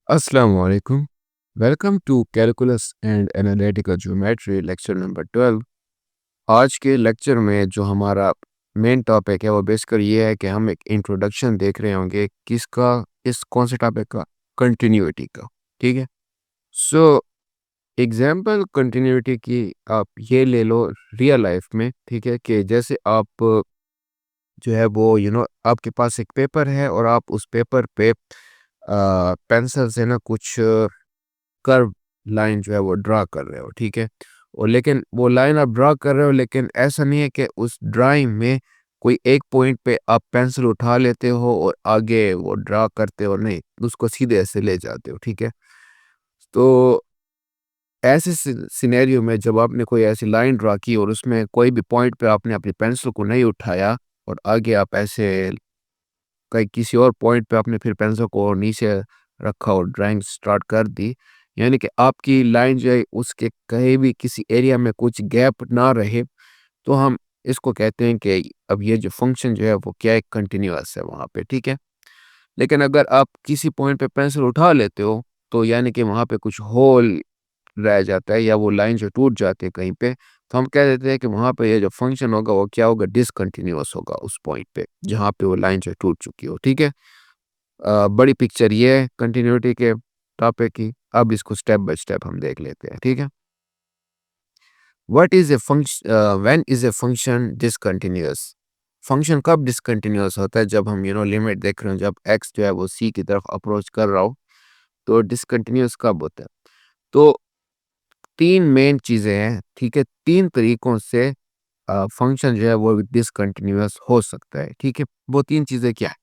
Assalamu alaikum. Welcome to Calculus and Analytical Geometry lecture number 12। आज के lecture में जो हमारा मेन टॉपिक है वो बेसिकली ये है कि हम एक इंट्रोडक्शन देख रहे होंगे किसका, इस कौन से टॉपिक का, कंटिन्यूटी का। ठीक है। सो एग्जांपल कंटिन्यूटी की आप ये ले लो रियल लाइफ में। ठीक है कि जैसे आप जो है वो आपके पास एक पेपर है और आप उस पेपर पे पेंसिल से ना कुछ कर्व लाइन जो है वो ड्रा कर रहे हो। ठीक है। और लेकिन वो लाइन आप ड्रा कर रहे हो, लेकिन ऐसा नहीं है कि उस ड्राइंग में कोई एक पॉइंट पे आप पेंसिल उठा लेते हो और आगे वो ड्रा करते हो, नहीं, उसको सीधे ऐसे ले जाते हो। ठीक है। तो ऐसे सिनेरियो में जब आपने कोई ऐसी लाइन ड्रा की और उसमें कोई भी पॉइंट पे आपने अपनी पेंसिल को नहीं उठाया और आगे आप ऐसे कहीं किसी और पॉइंट पे आपने फिर पेंसिल को नीचे रखा और ड्राइंग स्टार्ट कर दी, यानी कि आपकी लाइन जो है उसके कहीं भी किसी एरिया में कुछ गैप ना रहे, तो हम इसको कहते हैं कि अब ये जो फंक्शन जो है वो क्या है, कंटिन्यूअस है वहाँ पे। ठीक है। लेकिन अगर आप किसी पॉइंट पे पेंसिल उठा लेते हो तो यानी कि वहाँ पे कुछ होल रह जाता है या वो लाइन जो टूट जाती है कहीं पे, तो हम कह देते हैं कि वहाँ पे ये जो फंक्शन होगा वो क्या होगा, डिसकंटिन्यूअस होगा उस पॉइंट पे जहाँ पे वो लाइन जो टूट चुकी हो। ठीक है। बड़ी पिक्चर ये है कंटिन्यूटी के टॉपिक की। अब इसको स्टेप बाय स्टेप हम देख लेते हैं। ठीक है। What is a function, when is a function discontinuous? Function कब डिसकंटिन्यूअस होता है? जब हम लिमिट देख रहे हो, जब एक्स जो है वो सी की तरफ अप्रोच कर रहा हो, तो डिसकंटिन्यूअस कब होता है? तो तीन मेन चीजें हैं। ठीक है। तीन तरीकों से फंक्शन जो है वो डिसकंटिन्यूअस हो सकता है। ठीक है। वो तीन चीजें क्या है?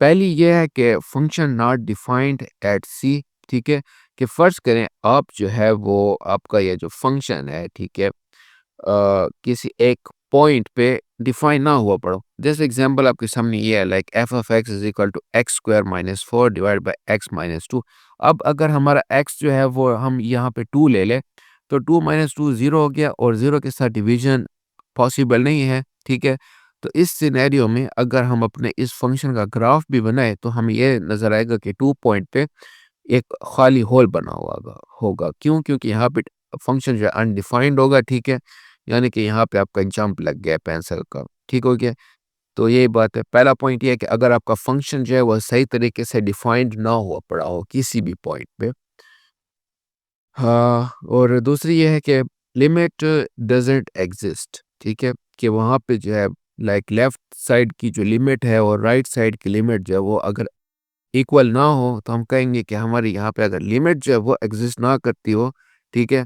पहली ये है कि फंक्शन नॉट डिफाइंड एट सी। ठीक है। कि फर्ज करें आप जो है वो आपका ये जो फंक्शन है, ठीक है, किसी एक पॉइंट पे डिफाइन ना हुआ पड़ो। जैसे एग्जांपल आपके सामने ये है, like f of x is equal to x square minus 4 divide by x minus 2। अब अगर हमारा एक्स जो है वो हम यहाँ पे 2 ले ले, तो 2 माइनस 2 0 हो गया और 0 के साथ डिवीजन पॉसिबल नहीं है। ठीक है। तो इस सिनेरियो में अगर हम अपने इस फंक्शन का ग्राफ भी बनाए तो हमें ये नजर आएगा कि 2 पॉइंट पे एक खाली होल बना हुआ होगा। क्यों? क्योंकि यहाँ पे फंक्शन जो है अनडिफाइंड होगा। ठीक है। यानी कि यहाँ पे आपका जंप लग गया पेंसिल का। ठीक हो गया। तो यही बात है। पहला पॉइंट ये है कि अगर आपका फंक्शन जो है वह सही तरीके से डिफाइंड ना हुआ पड़ा हो किसी भी पॉइंट पे। हाँ, और दूसरी ये है कि लिमिट डजंट एग्जिस्ट। ठीक है। कि वहाँ पे जो है लाइक लेफ्ट साइड की जो लिमिट है और राइट साइड की लिमिट जो है वो अगर इक्वल ना हो, तो हम कहेंगे कि हमारी यहाँ पे अगर लिमिट जो है वो एग्जिस्ट ना करती हो। ठीक है।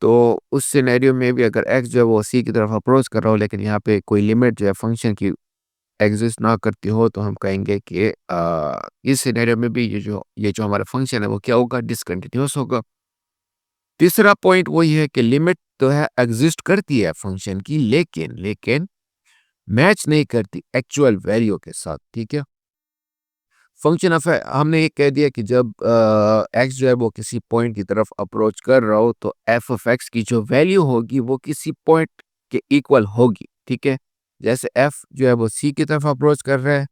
तो उस सिनेरियो में भी अगर एक्स जो है वो सी की तरफ अप्रोच कर रहा हो, लेकिन यहाँ पे कोई लिमिट जो है फंक्शन की एग्जिस्ट ना करती हो, तो हम कहेंगे कि इस सिनेरियो में भी ये जो हमारा फंक्शन है वो क्या होगा, डिसकंटिन्यूअस होगा। तीसरा पॉइंट वही है कि लिमिट तो है, एग्जिस्ट करती है फंक्शन की, लेकिन लेकिन मैच नहीं करती एक्चुअल वैल्यू के साथ। ठीक है। फंक्शन ऑफ हमने ये कह दिया कि जब एक्स जो है वो किसी पॉइंट की तरफ अप्रोच कर रहा हो, तो एफ ऑफ एक्स की जो वैल्यू होगी वो किसी पॉइंट के इक्वल होगी। ठीक है। जैसे एफ जो है वो सी की तरफ अप्रोच कर रहा है,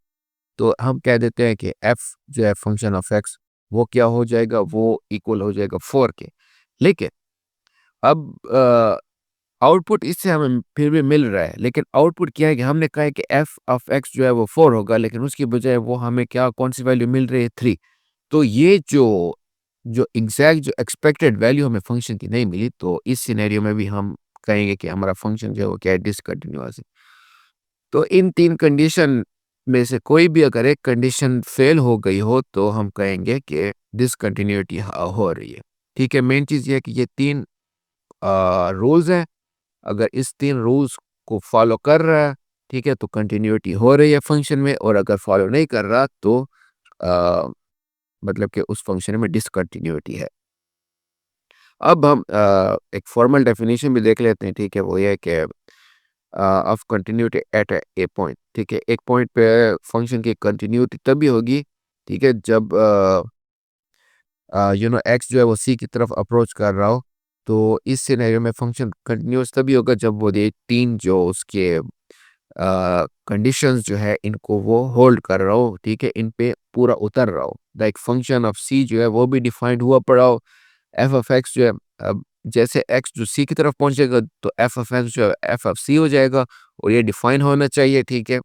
तो हम कह देते हैं कि एफ जो है फंक्शन ऑफ एक्स वो क्या हो जाएगा, वो इक्वल हो जाएगा 4 के। लेकिन अब आउटपुट इससे हमें फिर भी मिल रहा है, लेकिन आउटपुट क्या है कि हमने कहा है कि एफ ऑफ एक्स जो है वो 4 होगा, लेकिन उसकी बजाय वो हमें क्या, कौन सी वैल्यू मिल रही है, 3। तो ये जो जो एग्जैक्ट जो एक्सपेक्टेड वैल्यू हमें फंक्शन की नहीं मिली, तो इस सिनेरियो में भी हम कहेंगे कि हमारा फंक्शन जो है वो क्या है, डिसकंटिन्यूअस है। तो इन तीन कंडीशन में से कोई भी अगर एक कंडीशन फेल हो गई हो, तो हम कहेंगे कि डिसकंटिन्यूटी हो रही है। ठीक है। मेन चीज़ ये है कि ये तीन रूल्स हैं। अगर इस तीन रूल्स को फॉलो कर रहा है, ठीक है, तो कंटिन्यूटी हो रही है फंक्शन में, और अगर फॉलो नहीं कर रहा तो अ, मतलब कि उस फंक्शन में डिसकंटिन्यूटी है। अब हम एक फॉर्मल डेफिनेशन भी देख लेते हैं। ठीक है। वो ये है कि of continuity at A point. ठीक है। एक पॉइंट पे फंक्शन की कंटिन्यूटी तभी होगी, ठीक है, जब एक्स जो है वो सी की तरफ अप्रोच कर रहा हो। तो इस सिनेरियो में फंक्शन कंटिन्यूअस तभी होगा जब वो ये तीन जो उसके कंडीशंस जो है इनको वो होल्ड कर रहा हो। ठीक है। इन पे पूरा उतर रहा हो। लाइक फंक्शन ऑफ सी जो है वो भी डिफाइंड हुआ पड़ा हो, एफ ऑफ एक्स जो है अब जैसे एक्स जो सी की तरफ पहुंचेगा तो एफ ऑफ एक्स जो है एफ ऑफ सी हो जाएगा और ये डिफाइन होना चाहिए, ठीक है।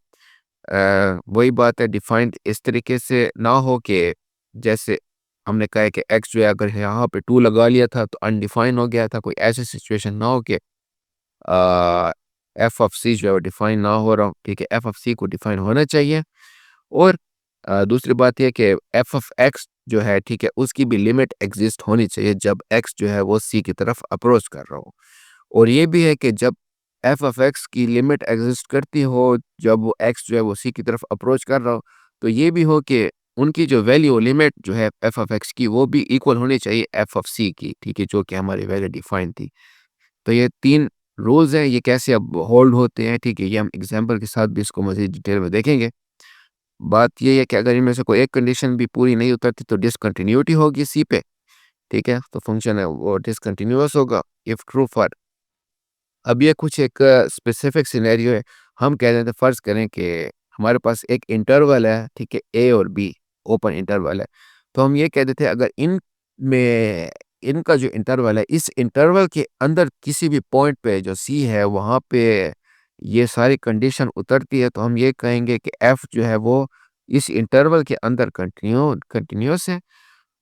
वही बात है, डिफाइंड इस तरीके से ना हो कि जैसे हमने कहा है कि एक्स जो है अगर यहाँ पे 2 लगा लिया था तो अनडिफाइन हो गया था, कोई ऐसी सिचुएशन ना हो कि एफ ऑफ सी जो है वो डिफाइन ना हो रहा हो, ठीक है। एफ ऑफ सी को डिफाइन होना चाहिए। और दूसरी बात यह कि एफ ऑफ एक्स जो है, ठीक है, उसकी भी लिमिट एग्जिस्ट होनी चाहिए जब एक्स जो है वो सी की तरफ अप्रोच कर रहा हो। और ये भी है कि जब एफ ऑफ एक्स की लिमिट एग्जिस्ट करती हो, जब वो एक्स जो है वो सी की तरफ अप्रोच कर रहा हो, तो ये भी हो कि उनकी जो वैल्यू लिमिट जो है एफ ऑफ एक्स की वो भी इक्वल होनी चाहिए एफ ऑफ सी की, ठीक है, जो कि हमारी वैल्यू डिफाइन थी। तो ये 3 रूल्स हैं, ये कैसे अब होल्ड होते हैं, ठीक है, ये हम एग्जांपल के साथ भी इसको मज़ीद डिटेल में देखेंगे। बात ये है कि अगर इनमें से कोई एक कंडीशन भी पूरी नहीं उतरती तो डिसकंटिन्यूटी होगी सी पे, ठीक है, तो फंक्शन है वो डिसकंटिन्यूअस होगा इफ ट्रू फॉर। अब ये कुछ एक स्पेसिफिक सिनेरियो है। हम कह रहे थे फ़र्ज़ करें कि हमारे पास एक इंटरवल है, ठीक है, ए और बी ओपन इंटरवल है। तो हम ये कह देते हैं अगर इन में इनका जो इंटरवल है, इस इंटरवल के अंदर किसी भी पॉइंट पे जो सी है वहाँ पे ये सारी कंडीशन उतरती है, तो हम ये कहेंगे कि एफ जो है वो इस इंटरवल के अंदर कंटिन्यूअस है।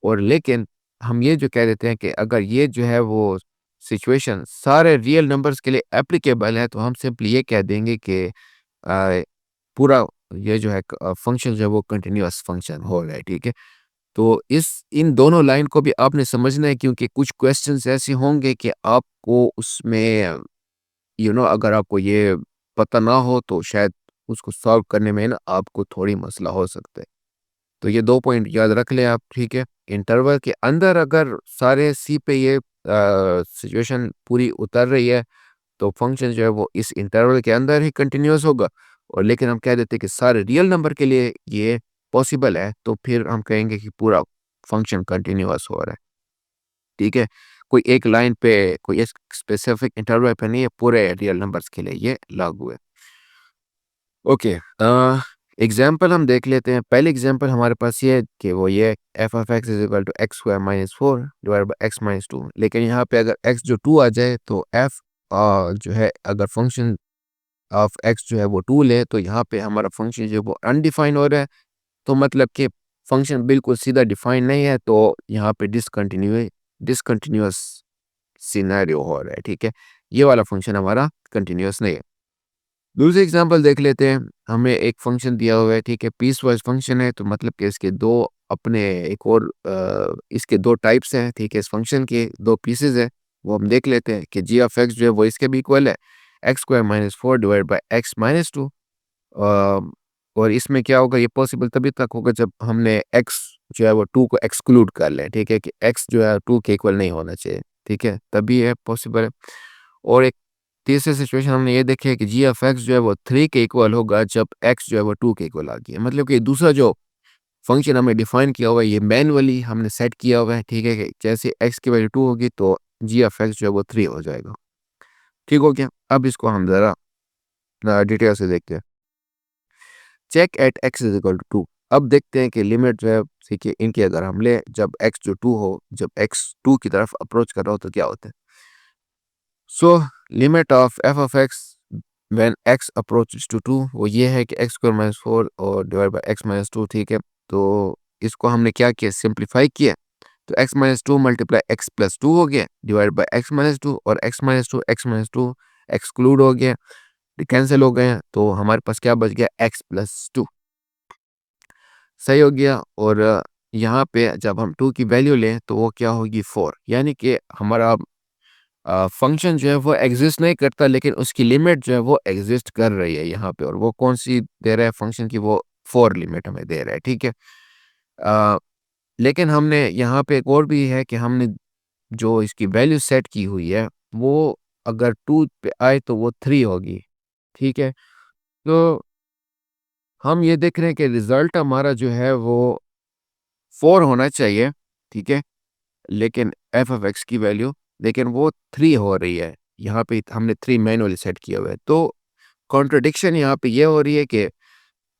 और लेकिन हम ये जो कह देते हैं कि अगर ये जो है वो सिचुएशन सारे रियल नंबर्स के लिए एप्लीकेबल है, तो हम सिंपली ये कह देंगे कि पूरा ये जो है फंक्शन जो है वो कंटिन्यूअस फंक्शन हो रहा है, ठीक है। तो इस इन दोनों लाइन को भी आपने समझना है क्योंकि कुछ क्वेश्चंस ऐसे होंगे कि आपको उसमें अगर आपको ये पता ना हो तो शायद उसको सॉल्व करने में ना आपको थोड़ी मसला हो सकता है। तो ये 2 पॉइंट याद रख लें आप, ठीक है। इंटरवल के अंदर अगर सारे सी पे ये सिचुएशन पूरी उतर रही है तो फंक्शन जो है वो इस इंटरवल के अंदर ही कंटिन्यूअस होगा। और लेकिन हम कह देते हैं कि सारे रियल नंबर के लिए ये पॉसिबल है, तो फिर हम कहेंगे कि पूरा फंक्शन कंटिन्यूअस हो रहा है, ठीक है। कोई एक लाइन पे कोई एक स्पेसिफिक इंटरवल पे नहीं है, पूरे रियल नंबर्स के लिए ये लागू है। ओके, एग्जाम्पल हम देख लेते हैं। पहले एग्जाम्पल हमारे पास ये है कि वो ये f of x is equal to x square minus 4 divide by x minus 2। लेकिन यहाँ पे अगर एक्स जो 2 आ जाए तो एफ जो है अगर फंक्शन ऑफ एक्स जो है वो 2 ले तो यहाँ पे हमारा फंक्शन जो है वो अनडिफाइन हो रहा है। तो मतलब कि फंक्शन बिल्कुल सीधा डिफाइन नहीं है, तो यहाँ पे डिसकंटिन्यूअस सिनेरियो हो रहा है, ठीक है। ये वाला फंक्शन हमारा कंटिन्यूअस नहीं है। दूसरी एग्जांपल देख लेते हैं। हमें एक फंक्शन दिया हुआ है, ठीक है, पीस वाइज फंक्शन है, तो मतलब कि इसके दो अपने एक और इसके 2 टाइप्स हैं, ठीक है, इस फंक्शन के 2 पीसेस हैं। वो हम देख लेते हैं कि जी ऑफ एक्स जो है वो इसके भी इक्वल है x square minus 4 divide by x minus 2। और इसमें क्या होगा, ये पॉसिबल तभी तक होगा जब हमने एक्स जो है वो 2 को एक्सक्लूड कर लें, ठीक है, कि एक्स जो है 2 के इक्वल नहीं होना चाहिए, ठीक है, तभी ये पॉसिबल है। और एक तीसरी सिचुएशन हमने ये देखी है कि जी ऑफ एक्स जो है वो 3 के इक्वल होगा जब एक्स जो है वो 2 के इक्वल आ गया। मतलब कि दूसरा जो फंक्शन हमें डिफाइन किया हुआ है ये मैनुअली हमने सेट किया हुआ है, ठीक है, कि जैसे एक्स की वैल्यू 2 होगी तो जी ऑफ एक्स जो है वो 3 हो जाएगा। ठीक हो गया। अब इसको हम ज़रा डिटेल से देखते हैं। Check at x is equal to 2। अब देखते हैं कि लिमिट जो है, ठीक है, इनकी अगर हम ले जब एक्स जो 2 हो, जब एक्स 2 की तरफ अप्रोच कर रहा हो तो क्या होता है। So limit of f of x when x approaches to 2 वो ये है कि एक्स स्क्वायर माइनस 4 और डिवाइड बाय एक्स माइनस 2, ठीक है। तो इसको हमने क्या किया, सिंप्लीफाई किया। तो x minus 2 multiply x plus 2 हो गया डिवाइड बाय एक्स माइनस 2, और एक्स माइनस टू एक्सक्लूड हो गया, कैंसिल हो गए हैं, तो हमारे पास क्या बच गया, एक्स प्लस 2। सही हो गया। और यहाँ पे जब हम 2 की वैल्यू लें तो वो क्या होगी 4, यानी कि हमारा फंक्शन जो है वो एग्जिस्ट नहीं करता लेकिन उसकी लिमिट जो है वो एग्जिस्ट कर रही है यहाँ पे। और वो कौन सी दे रहा है फंक्शन की, वो 4 लिमिट हमें दे रहा है, ठीक है। अ, लेकिन हमने यहाँ पे एक और भी है कि हमने जो इसकी वैल्यू सेट की हुई है वो अगर 2 पे आए तो वो 3 होगी, ठीक है। तो हम ये देख रहे हैं कि रिजल्ट हमारा जो है वो 4 होना चाहिए, ठीक है, लेकिन एफ ऑफ एक्स की वैल्यू, लेकिन वो 3 हो रही है। यहाँ पे हमने 3 मैनुअली सेट किया हुआ है। तो कॉन्ट्रडिक्शन यहाँ पे ये हो रही है कि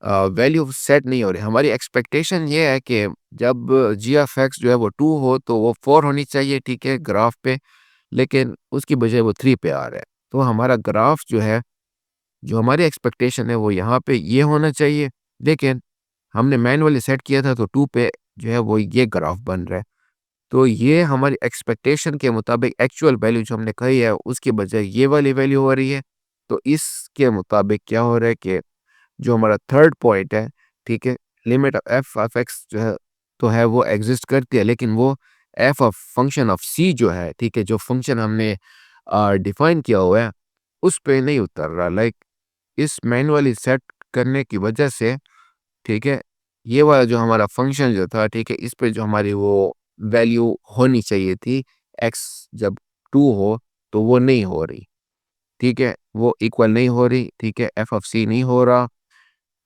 वैल्यू सेट नहीं हो रही। हमारी एक्सपेक्टेशन ये है कि जब जी ऑफ एक्स जो है वो 2 हो तो वो 4 होनी चाहिए, ठीक है, ग्राफ पे, लेकिन उसकी बजाय वो 3 पे आ रहा है। तो हमारा ग्राफ जो है, जो हमारी एक्सपेक्टेशन है वो यहाँ पे ये होना चाहिए, लेकिन हमने मैनुअली सेट किया था तो 2 पे जो है वो ये ग्राफ बन रहा है। तो ये हमारी एक्सपेक्टेशन के मुताबिक एक्चुअल वैल्यू जो हमने कही है उसकी बजाय ये वाली वैल्यू हो रही है। तो इसके मुताबिक क्या हो रहा है कि जो हमारा थर्ड पॉइंट है, ठीक है, limit of f of x जो है तो है वो एग्जिस्ट करती है, लेकिन वो एफ ऑफ फंक्शन ऑफ सी जो है, ठीक है, जो फंक्शन हमने डिफाइन किया हुआ है उस पे नहीं उतर रहा। लाइक इस मैनुअली सेट करने की वजह से, ठीक है, ये वाला जो हमारा फंक्शन जो था, ठीक है, इस पे जो हमारी वो वैल्यू होनी चाहिए थी एक्स जब 2 हो तो वो नहीं हो रही, ठीक है, वो इक्वल नहीं हो रही, ठीक है, एफ ऑफ सी नहीं हो रहा।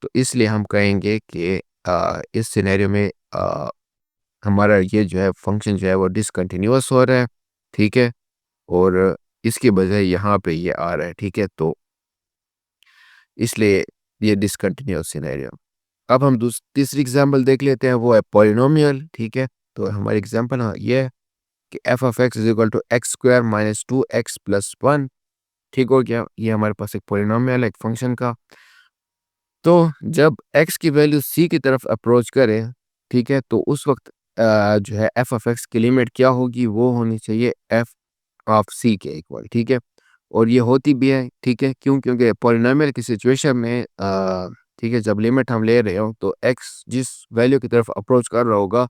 तो इसलिए हम कहेंगे कि इस सिनेरियो में हमारा ये जो है फंक्शन जो है वो डिसकंटिन्यूअस हो रहा है, ठीक है, और इसके बजाय यहाँ पे ये आ रहा है, ठीक है, तो इसलिए ये डिसकंटिन्यूअस सिनेरियो। अब हम तीसरी एग्जांपल देख लेते हैं, वो है पॉलिनोमियल, ठीक है। तो हमारी एग्जांपल ये है कि f of x is equal to x square minus 2x plus 1, ठीक हो गया। ये हमारे पास एक पॉलिनोमियल है एक फंक्शन का। तो जब x की वैल्यू c की तरफ अप्रोच करे, ठीक है, तो उस वक्त जो है एफ ऑफ एक्स की लिमिट क्या होगी, वो होनी चाहिए एफ ऑफ सी के इक्वल, ठीक है, और ये होती भी है, ठीक है, क्यों, क्योंकि पॉलिनोमियल की सिचुएशन में ठीक है, जब लिमिट हम ले रहे हो तो x जिस वैल्यू की तरफ अप्रोच कर रहा होगा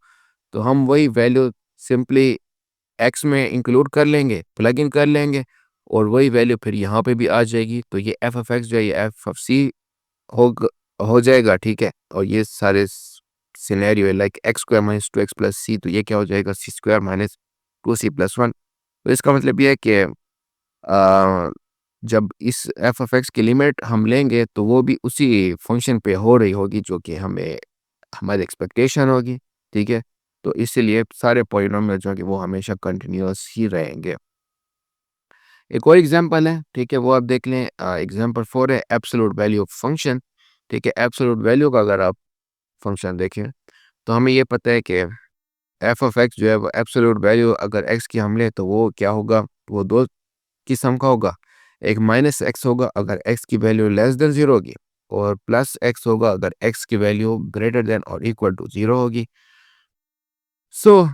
तो हम वही वैल्यू सिंपली x में इंक्लूड कर लेंगे, प्लग इन कर लेंगे, और वही वैल्यू फिर यहाँ पे भी आ जाएगी। तो ये एफ ऑफ एक्स जो है ये एफ ऑफ सी हो हो जाएगा, ठीक है, और ये सारे scenario like x square minus 2x plus c, तो ये क्या हो जाएगा, सी स्क्वायर माइनस 2c प्लस 1। तो इसका मतलब ये है कि जब इस एफ ऑफ एक्स की लिमिट हम लेंगे तो वो भी उसी फंक्शन पे हो रही होगी जो कि हमें हमारी एक्सपेक्टेशन होगी, ठीक है। तो इसीलिए सारे पॉलिनोमियल जो कि वो हमेशा कंटिन्यूअस ही रहेंगे। एक और एग्जांपल है, ठीक है, वो आप देख लें। एग्जांपल 4 है एब्सोल्यूट वैल्यू ऑफ फंक्शन, ठीक है। एब्सोल्यूट वैल्यू का अगर आप फंक्शन देखें तो हमें ये पता है कि एफ ऑफ एक्स जो है वो एब्सोल्यूट वैल्यू अगर एक्स की हम ले तो वो क्या होगा, वो दो की सम का होगा। एक माइनस एक्स होगा अगर एक्स की वैल्यू लेस देन 0 होगी, और प्लस एक्स होगा अगर एक्स की वैल्यू ग्रेटर देन और इक्वल टू 0 होगी। सो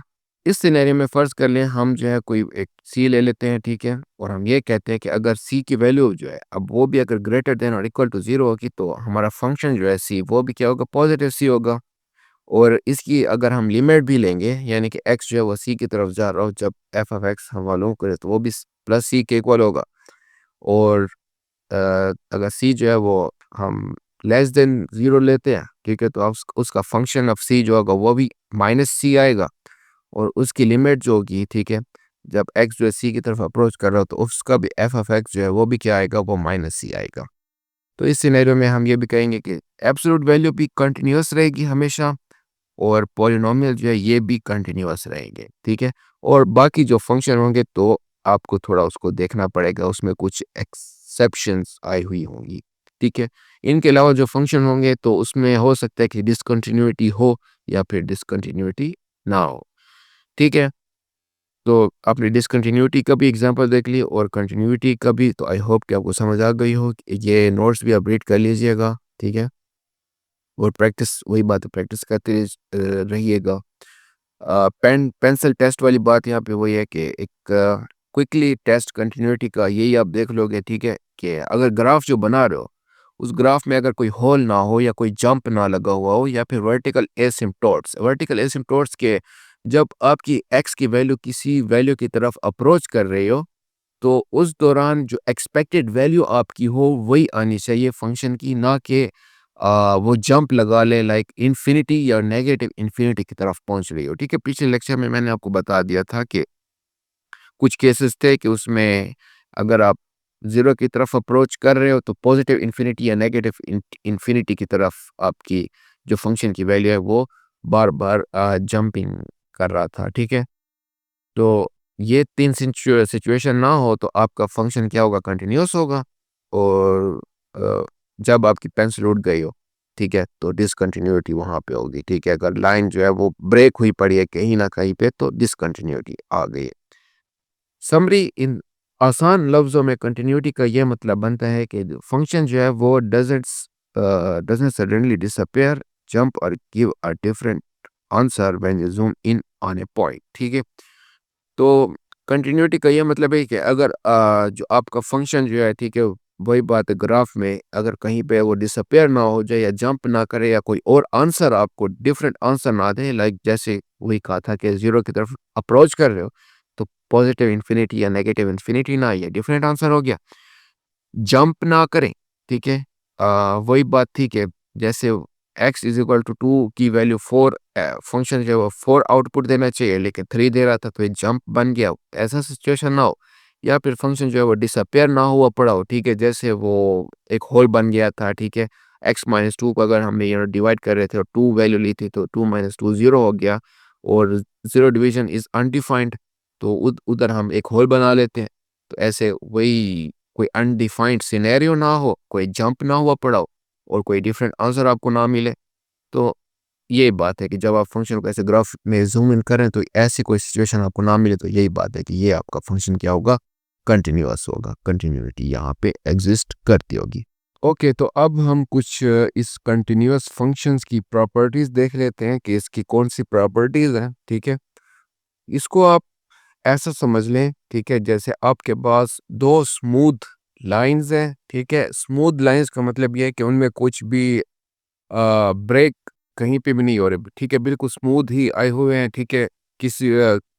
इस सिनेरियो में फ़र्ज़ कर लें हम जो है कोई एक सी ले लेते हैं, ठीक है, और हम ये कहते हैं कि अगर सी की वैल्यू जो है अब वो भी अगर ग्रेटर देन और इक्वल टू 0 होगी तो हमारा फंक्शन जो है सी वो भी क्या होगा, पॉजिटिव सी होगा। और इसकी अगर हम लिमिट भी लेंगे यानी कि एक्स जो है वो सी की तरफ जा रहा हो, जब एफ ऑफ एक्स हम मालूम करें तो वो भी प्लस सी के इक्वल होगा। और अ, अगर सी जो है वो हम लेस देन 0 लेते हैं, ठीक है, तो अब उसका फंक्शन ऑफ सी जो होगा वो भी माइनस सी आएगा, और उसकी लिमिट जो होगी, ठीक है, जब एक्स जो है सी की तरफ अप्रोच कर रहा हो तो उसका भी एफ ऑफ एक्स जो है वो भी क्या आएगा, वो माइनस सी आएगा। तो इस सिनेरियो में हम ये भी कहेंगे कि एब्सोल्यूट वैल्यू भी कंटिन्यूअस रहेगी हमेशा, और पॉलिनोमियल जो है ये भी कंटिन्यूअस रहेंगे, ठीक है। और बाकी जो फंक्शन होंगे तो आपको थोड़ा उसको देखना पड़ेगा, उसमें कुछ एक्सेप्शंस आई हुई होंगी, ठीक है। इनके अलावा जो फंक्शन होंगे तो उसमें हो सकता है कि डिसकंटिन्यूटी हो या फिर डिसकंटिन्यूटी ना हो, ठीक है। तो आपने डिसकंटिन्यूटी का भी एग्जांपल देख ली और कंटिन्यूटी का भी, तो आई होप कि आपको समझ आ गई हो। ये नोट्स भी आप रीड कर लीजिएगा, ठीक है, और प्रैक्टिस वही बात है, प्रैक्टिस करते रहिएगा। पेन पेंसिल टेस्ट वाली बात यहाँ पे वही है कि एक क्विकली टेस्ट कंटिन्यूटी का यही आप देख लोगे, ठीक है, कि अगर ग्राफ जो बना रहे हो उस ग्राफ में अगर कोई होल ना हो या कोई जंप ना लगा हुआ हो या फिर वर्टिकल एसिम्प्टोट्स के जब आपकी एक्स की वैल्यू किसी वैल्यू की तरफ अप्रोच कर रही हो तो उस दौरान जो एक्सपेक्टेड वैल्यू आपकी हो वही आनी चाहिए फंक्शन की, ना कि वो जंप लगा ले लाइक इन्फिनिटी या नेगेटिव इन्फिनिटी की तरफ पहुंच रही हो, ठीक है। पिछले लेक्चर में मैंने आपको बता दिया था कि कुछ केसेस थे कि उसमें अगर आप ज़ीरो की तरफ अप्रोच कर रहे हो तो पॉजिटिव इन्फिनिटी या नेगेटिव इन्फिनिटी की तरफ आपकी जो फंक्शन की वैल्यू है वो बार-बार जंपिंग कर रहा था, ठीक है। तो ये 3 सिचुएशन ना हो तो आपका फंक्शन क्या होगा, कंटिन्यूअस होगा। और जब आपकी पेंसिल उड़ गई हो ठीक है, तो डिसकंटिन्यूटी वहाँ पे होगी। ठीक है, अगर लाइन जो है वो ब्रेक हुई पड़ी है कहीं ना कहीं पे तो डिसकंटिन्यूटी आ गई है। समरी इन आसान लफ्ज़ों में कंटिन्यूटी का ये मतलब बनता है कि फंक्शन जो है वो डजंट सडनली डिसअपीयर, जंप और give a different answer when you zoom in on A point. ठीक है, तो कंटिन्यूटी का ये मतलब है कि अगर जो आपका फंक्शन जो है, ठीक है, वही बात है ग्राफ में अगर कहीं पे वो डिसअपीयर ना हो जाए या जंप ना करे या कोई और आंसर आपको डिफरेंट आंसर ना दे, लाइक जैसे वही कहा था कि जीरो की तरफ अप्रोच कर रहे हो तो पॉजिटिव इन्फिनिटी या नेगेटिव इन्फिनिटी ना, ये डिफरेंट आंसर हो गया। जंप ना करें, ठीक है, वही बात थी कि जैसे x इज इक्वल टू 2 की वैल्यू 4, फंक्शन जो है वो 4 आउटपुट देना चाहिए लेकिन 3 दे रहा था तो ये जंप बन गया। ऐसा सिचुएशन ना हो, या फिर फंक्शन जो है वो डिसअपेयर ना हुआ पड़ा हो, ठीक है, जैसे वो एक होल बन गया था, ठीक है, x माइनस टू को अगर हमने ये डिवाइड कर रहे थे और 2 वैल्यू ली थी तो 2 माइनस टू 0 हो गया और 0 डिवीजन इज अनडिफाइंड, तो उधर हम एक होल बना लेते हैं। तो ऐसे वही कोई अनडिफाइंड सिनेरियो ना हो, कोई जंप ना हुआ पड़ा हो और कोई डिफरेंट आंसर आपको ना मिले, तो ये बात है कि जब आप फंक्शन को ऐसे ग्राफ में ज़ूम इन करें तो ऐसी कोई सिचुएशन आपको ना मिले, तो यही बात है कि ये आपका फंक्शन क्या होगा, कंटिन्यूअस होगा, कंटिन्यूटी यहाँ पे एग्जिस्ट करती होगी। ओके, तो अब हम कुछ इस कंटिन्यूअस फंक्शंस की प्रॉपर्टीज देख लेते हैं कि इसकी कौन सी प्रॉपर्टीज हैं। ठीक है, इसको आप ऐसा समझ लें, ठीक है, जैसे आपके पास दो स्मूथ लाइंस हैं। ठीक है, स्मूथ लाइंस का मतलब ये है कि उनमें कुछ भी ब्रेक कहीं पे भी नहीं हो रहे। ठीक है, बिल्कुल स्मूथ ही आए हुए हैं। ठीक है, किसी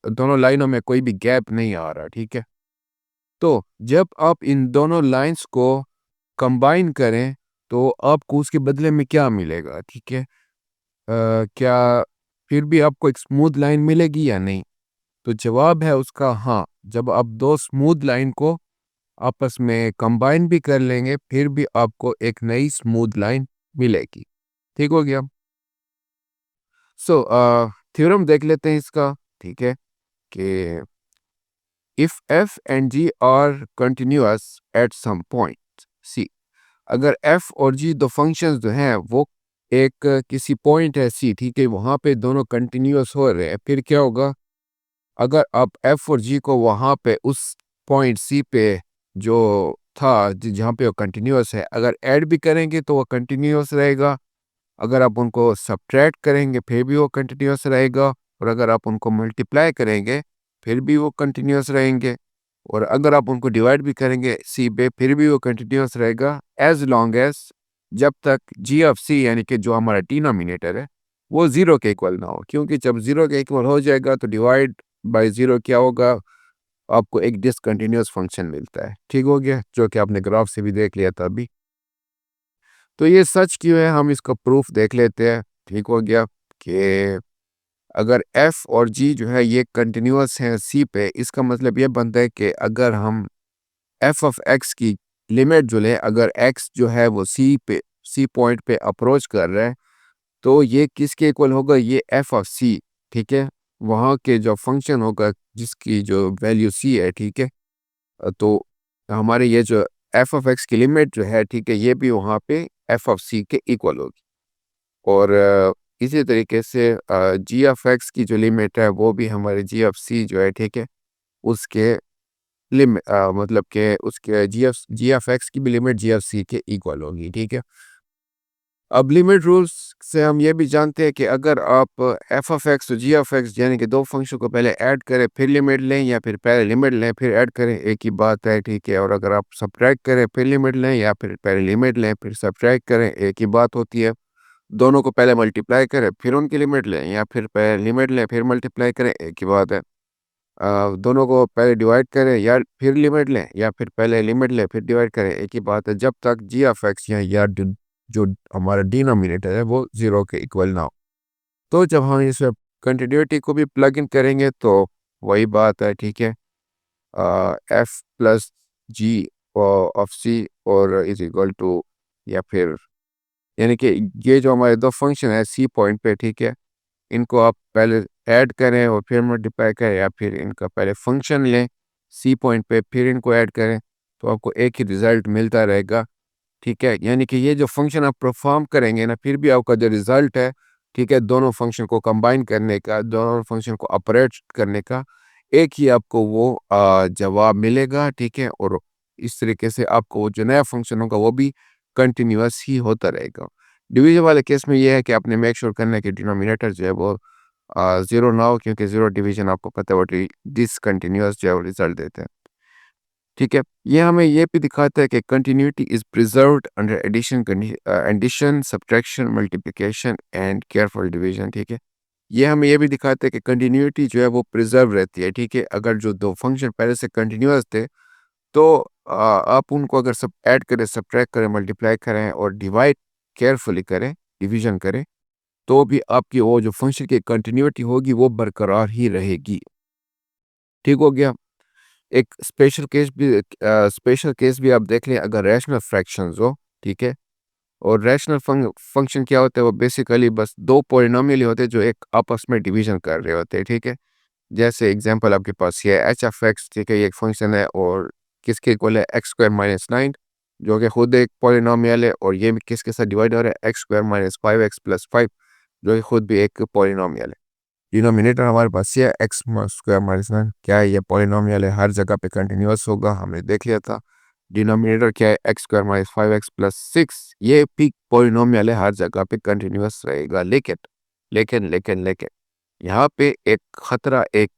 दोनों लाइनों में कोई भी गैप नहीं आ रहा। ठीक है, तो जब आप इन दोनों लाइंस को कंबाइन करें तो आपको उसके बदले में क्या मिलेगा? ठीक है, क्या फिर भी आपको एक स्मूथ लाइन मिलेगी या नहीं? तो जवाब है उसका हाँ। जब आप दो स्मूथ लाइन को आपस में कंबाइन भी कर लेंगे फिर भी आपको एक नई स्मूथ लाइन मिलेगी। ठीक हो गया। सो थ्योरम देख लेते हैं इसका। ठीक है, कि if f and g are continuous at some point c, अगर एफ और जी दो फंक्शंस जो हैं वो एक किसी पॉइंट है सी, ठीक है, वहाँ पे दोनों कंटिन्यूअस हो रहे हैं, फिर क्या होगा? अगर आप एफ और जी को वहाँ पे उस पॉइंट सी पे जो था जहाँ पे वो कंटिन्यूअस है, अगर ऐड भी करेंगे तो वो कंटिन्यूअस रहेगा, अगर आप उनको सब्ट्रैक्ट करेंगे फिर भी वो कंटिन्यूअस रहेगा, और अगर आप उनको मल्टीप्लाई करेंगे फिर भी वो कंटिन्यूअस रहेंगे, और अगर आप उनको डिवाइड भी करेंगे सी पे फिर भी वो कंटिन्यूअस रहेगा, एज लॉन्ग एज जब तक जी ऑफ सी यानी कि जो हमारा डिनोमिनेटर है वो ज़ीरो के इक्वल ना हो, क्योंकि जब ज़ीरो के इक्वल हो जाएगा तो डिवाइड बाय ज़ीरो क्या होगा? आपको एक डिसकंटिन्यूअस फंक्शन मिलता है। ठीक हो गया, जो कि आपने ग्राफ से भी देख लिया था अभी। तो ये सच क्यों है, हम इसका प्रूफ देख लेते हैं। ठीक हो गया, कि अगर f और g जो है ये कंटिन्यूअस हैं c पे, इसका मतलब ये बनता है कि अगर हम f ऑफ x की लिमिट जो ले, अगर x जो है वो c पॉइंट पे अप्रोच कर रहा है तो ये किसके इक्वल होगा? ये f ऑफ c। ठीक है, वहाँ के जो फंक्शन होगा जिसकी जो वैल्यू c है, ठीक है, तो हमारे ये जो f ऑफ x की लिमिट जो है, ठीक है, ये भी वहाँ पे f ऑफ c के इक्वल होगी। और इसी तरीके से जी ऑफ एक्स की जो लिमिट है वो भी हमारे जी ऑफ सी जो है, ठीक है, उसके लिमिट मतलब कि उसके जी ऑफ एक्स की भी लिमिट जी ऑफ सी के इक्वल होगी। ठीक है, अब लिमिट रूल्स से हम ये भी जानते हैं कि अगर आप एफ ऑफ एक्स और जी ऑफ एक्स यानी कि दो फंक्शन को पहले ऐड करें फिर लिमिट लें, या फिर पहले लिमिट लें फिर ऐड करें, एक ही बात है। ठीक है, और अगर आप सब्ट्रैक्ट करें फिर लिमिट लें या फिर पहले लिमिट लें फिर सब्ट्रैक्ट करें, एक ही बात होती है। दोनों को पहले मल्टीप्लाई करें फिर उनकी लिमिट लें, या फिर पहले लिमिट लें फिर मल्टीप्लाई करें, एक ही बात है। दोनों को पहले डिवाइड करें या फिर लिमिट लें, या फिर पहले लिमिट लें फिर डिवाइड करें, एक ही बात है, जब तक जी ऑफ एक्स या जो हमारा डिनोमिनेटर है वो ज़ीरो के इक्वल ना हो। तो जब हम इसमें कंटिन्यूटी को भी प्लग इन करेंगे तो वही बात है। ठीक है, एफ प्लस जी ऑफ सी और इज इक्वल टू, या फिर यानी कि ये जो हमारे दो फंक्शन है सी पॉइंट पे, ठीक है, इनको आप पहले ऐड करें और फिर मल्टीप्लाई करें, या फिर इनका पहले फंक्शन लें सी पॉइंट पे फिर इनको ऐड करें, तो आपको एक ही रिजल्ट मिलता रहेगा। ठीक है, यानी कि ये जो फंक्शन आप परफॉर्म करेंगे ना, फिर भी आपका जो रिजल्ट है, ठीक है, दोनों फंक्शन को कंबाइन करने का, दोनों फंक्शन को ऑपरेट करने का, एक ही आपको वो जवाब मिलेगा, ठीक है। और इस तरीके से आपको वो जो नया फंक्शन होगा वो भी कंटिन्यूअस ही होता रहेगा। डिवीजन वाले केस में ये है कि आपने मेक श्योर करना है कि डिनोमिनेटर जो है वो ज़ीरो ना हो, क्योंकि ज़ीरो डिवीजन आपको पता है वो डिसकंटिन्यूअस जो है वो रिजल्ट देते हैं। ठीक है, ये हमें ये भी दिखाता है कि continuity is preserved under addition, subtraction, multiplication and careful division. ठीक है, ये हमें ये भी दिखाता है कि कंटिन्यूटी जो है वो प्रिजर्व रहती है। ठीक है, अगर जो दो फंक्शन पहले से कंटिन्यूअस थे, तो आप उनको अगर सब ऐड करें, सब्ट्रैक्ट करें, मल्टीप्लाई करें और डिवाइड केयरफुली करें, डिवीजन करें, तो भी आपकी वो जो फंक्शन की कंटिन्यूटी होगी वो बरकरार ही रहेगी। ठीक हो गया। एक स्पेशल केस भी आप देख लें, अगर रैशनल फ्रैक्शंस हो, ठीक है। और रैशनल फंक्शन क्या होता है, वो बेसिकली बस दो पॉलिनोमियल होते हैं जो एक आपस में डिवीजन कर रहे होते हैं। ठीक है, जैसे एग्जांपल आपके पास ये एच एफ एक्स, ठीक है, ये एक फंक्शन है और किसके इक्वल है एक्स स्क्वायर माइनस 9, जो कि खुद एक पॉलिनोमियल है, और ये भी किसके साथ डिवाइड हो रहा है, x square minus 5x plus 5, जो कि खुद भी एक पॉलिनोमियल है। डिनोमिनेटर हमारे पास ये एक्स स्क्वायर माइनस 9, क्या है, ये पॉलिनोमियल है, हर जगह पे कंटिन्यूअस होगा, हमने देख लिया था। डिनोमिनेटर क्या है, x square minus 5x plus 6, ये भी पॉलिनोमियल है, हर जगह पे कंटिन्यूअस रहेगा। लेकिन लेकिन लेकिन लेकिन यहाँ पे एक खतरा, एक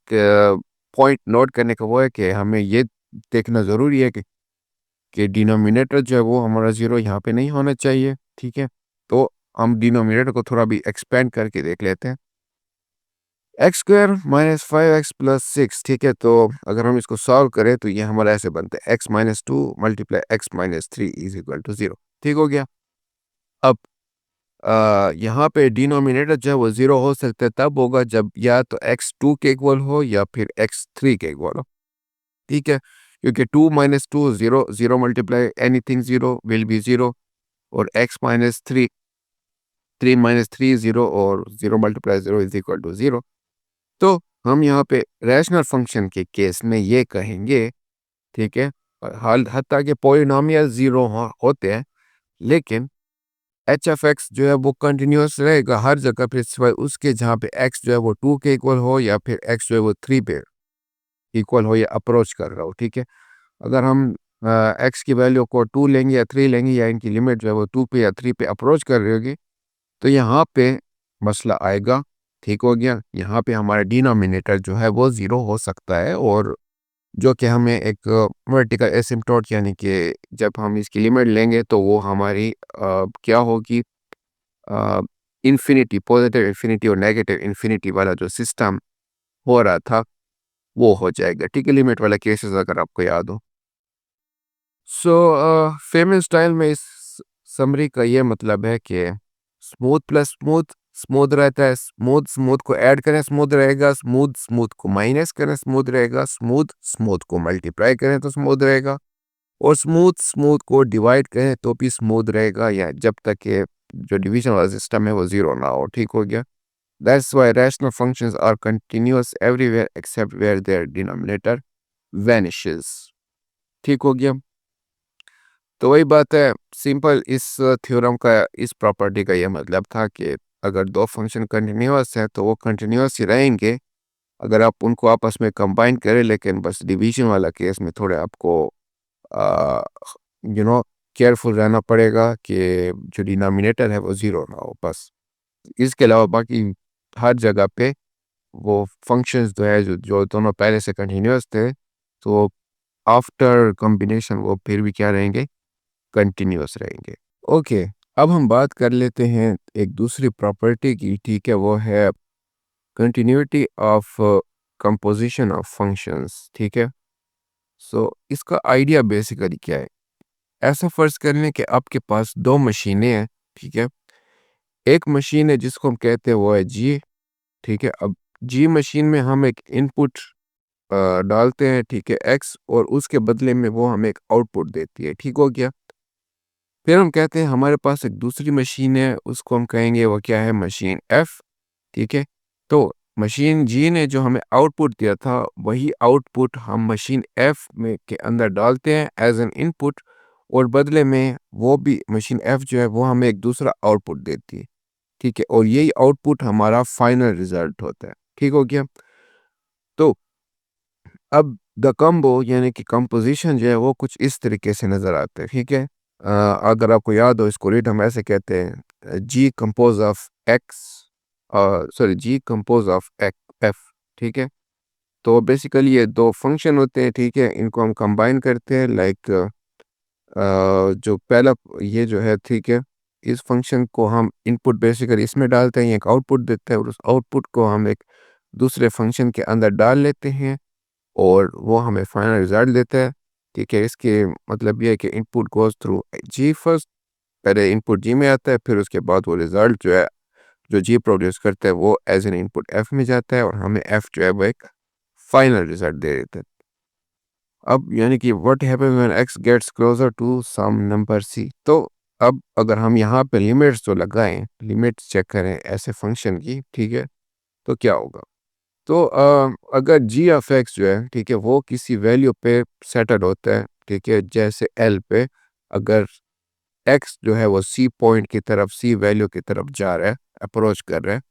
पॉइंट नोट करने का वो है कि हमें ये देखना ज़रूरी है कि डिनोमिनेटर जो है वो हमारा ज़ीरो यहाँ पे नहीं होना चाहिए। ठीक है, तो हम डिनोमिनेटर को थोड़ा भी एक्सपेंड करके देख लेते हैं। X square minus 5x plus 6, ठीक है, तो अगर हम इसको सॉल्व करें तो ये हमारा ऐसे बनता है, x minus 2 multiply x minus 3 is equal to 0। ठीक हो गया। अब यहाँ पे डिनोमिनेटर जो है वो 0 हो सकता है, तब होगा जब या तो x2 के इक्वल हो या फिर x3 के इक्वल हो। ठीक है, क्योंकि 2 minus 2 0, 0 multiply anything 0 will be 0, और x माइनस 3, 3 माइनस 3 0, और 0 मल्टीप्लाई 0 इज इक्वल टू 0। तो हम यहाँ पे रैशनल फंक्शन के केस में ये कहेंगे, ठीक है, हाल हत्ता के पॉलिनोमियल 0 होते हैं, लेकिन एच एफ एक्स जो है वो कंटिन्यूअस रहेगा हर जगह पे, सिवाय उसके जहाँ पे एक्स जो है वो 2 के इक्वल हो या फिर एक्स जो है वो 3 पे इक्वल हो या अप्रोच कर रहा हो। ठीक है, अगर हम एक्स की वैल्यू को 2 लेंगे या 3 लेंगे, या इनकी लिमिट जो है वो 2 पे या 3 पे अप्रोच कर रही होगी, तो यहाँ पे मसला आएगा। ठीक हो गया, यहाँ पे हमारा डिनोमिनेटर जो है वो 0 हो सकता है, और जो कि हमें एक वर्टिकल एसिम्प्टोट, यानी कि जब हम इसकी लिमिट लेंगे तो वो हमारी क्या होगी, इन्फिनिटी, पॉजिटिव इन्फिनिटी और नेगेटिव इन्फिनिटी वाला जो सिस्टम हो रहा था वो हो जाएगा। ठीक है, लिमिट वाला केसेस अगर आपको याद हो। सो फेमस स्टाइल में इस समरी का ये मतलब है कि स्मूथ प्लस स्मूथ स्मूथ रहता है, स्मूथ स्मूथ को ऐड करें स्मूथ रहेगा, स्मूथ स्मूथ को माइनस करें स्मूथ रहेगा, स्मूथ स्मूथ को मल्टीप्लाई करें तो स्मूथ रहेगा, और स्मूथ स्मूथ को डिवाइड करें तो भी स्मूथ रहेगा, या जब तक कि जो डिवीजन वाला सिस्टम है वो 0 ना हो। ठीक हो गया। That's why rational functions are continuous everywhere except where their denominator vanishes. ठीक हो गया। तो वही बात है, सिंपल इस थ्योरम का, इस प्रॉपर्टी का ये मतलब था कि अगर दो फंक्शन कंटिन्यूअस हैं तो वो कंटिन्यूअस ही रहेंगे अगर आप उनको आपस में कंबाइन करें, लेकिन बस डिवीजन वाला केस में थोड़े आपको यू नो केयरफुल रहना पड़ेगा कि जो डिनोमिनेटर है वो 0 ना हो बस। इसके अलावा बाकी हर जगह पे वो फंक्शंस जो है जो दोनों पहले से कंटिन्यूअस थे, तो आफ्टर कॉम्बिनेशन वो फिर भी क्या रहेंगे, कंटिन्यूअस रहेंगे। ओके, अब हम बात कर लेते हैं एक दूसरी प्रॉपर्टी की। ठीक है, वो है continuity of composition of functions. ठीक है, सो इसका आइडिया बेसिकली क्या है, ऐसा फर्ज कर लें कि आपके पास दो मशीनें हैं। ठीक है, एक मशीन है जिसको हम कहते हैं वो है जी। ठीक है, अब जी मशीन में हम एक इनपुट डालते हैं, ठीक है, एक्स, और उसके बदले में वो हमें एक आउटपुट देती है। ठीक हो गया। फिर हम कहते हैं हमारे पास एक दूसरी मशीन है, उसको हम कहेंगे वो क्या है, मशीन एफ। ठीक है, तो मशीन जी ने जो हमें आउटपुट दिया था, वही आउटपुट हम मशीन एफ में के अंदर डालते हैं एज एन इनपुट, और बदले में वो भी मशीन एफ जो है वो हमें एक दूसरा आउटपुट देती है, ठीक है, और यही आउटपुट हमारा फाइनल रिजल्ट होता है। ठीक हो गया। तो अब द कॉम्बो यानी कि कंपोजिशन जो है वो कुछ इस तरीके से नज़र आता है, ठीक है। अगर आपको याद हो इसको रीड हम ऐसे कहते हैं, g compose of x, sorry g compose of f, ठीक है। तो बेसिकली ये दो फंक्शन होते हैं, ठीक है, इनको हम कंबाइन करते हैं लाइक जो पहला ये जो है, ठीक है, इस फंक्शन को हम इनपुट बेसिकली इसमें डालते हैं, ये एक आउटपुट देता है और उस आउटपुट को हम एक दूसरे फंक्शन के अंदर डाल लेते हैं और वो हमें फाइनल रिजल्ट देता है, ठीक है। इसके मतलब ये है कि इनपुट गोज़ थ्रू जी फर्स्ट, पहले इनपुट जी में आता है, फिर उसके बाद वो रिजल्ट जो है जो जी प्रोड्यूस करता है वो एज एन इनपुट एफ में जाता है और हमें एफ जो है वो एक फाइनल रिजल्ट दे देता है। अब यानी कि what happens when x gets closer to some number c. तो अब अगर हम यहाँ पे लिमिट्स जो लगाएं, लिमिट्स चेक करें ऐसे फंक्शन की, ठीक है, तो क्या होगा। तो अगर जी ऑफ एक्स जो है, ठीक है, वो किसी वैल्यू पे सेटल होता है, ठीक है, जैसे एल पे, अगर एक्स जो है वो सी पॉइंट की तरफ, सी वैल्यू की तरफ जा रहा है, अप्रोच कर रहा है,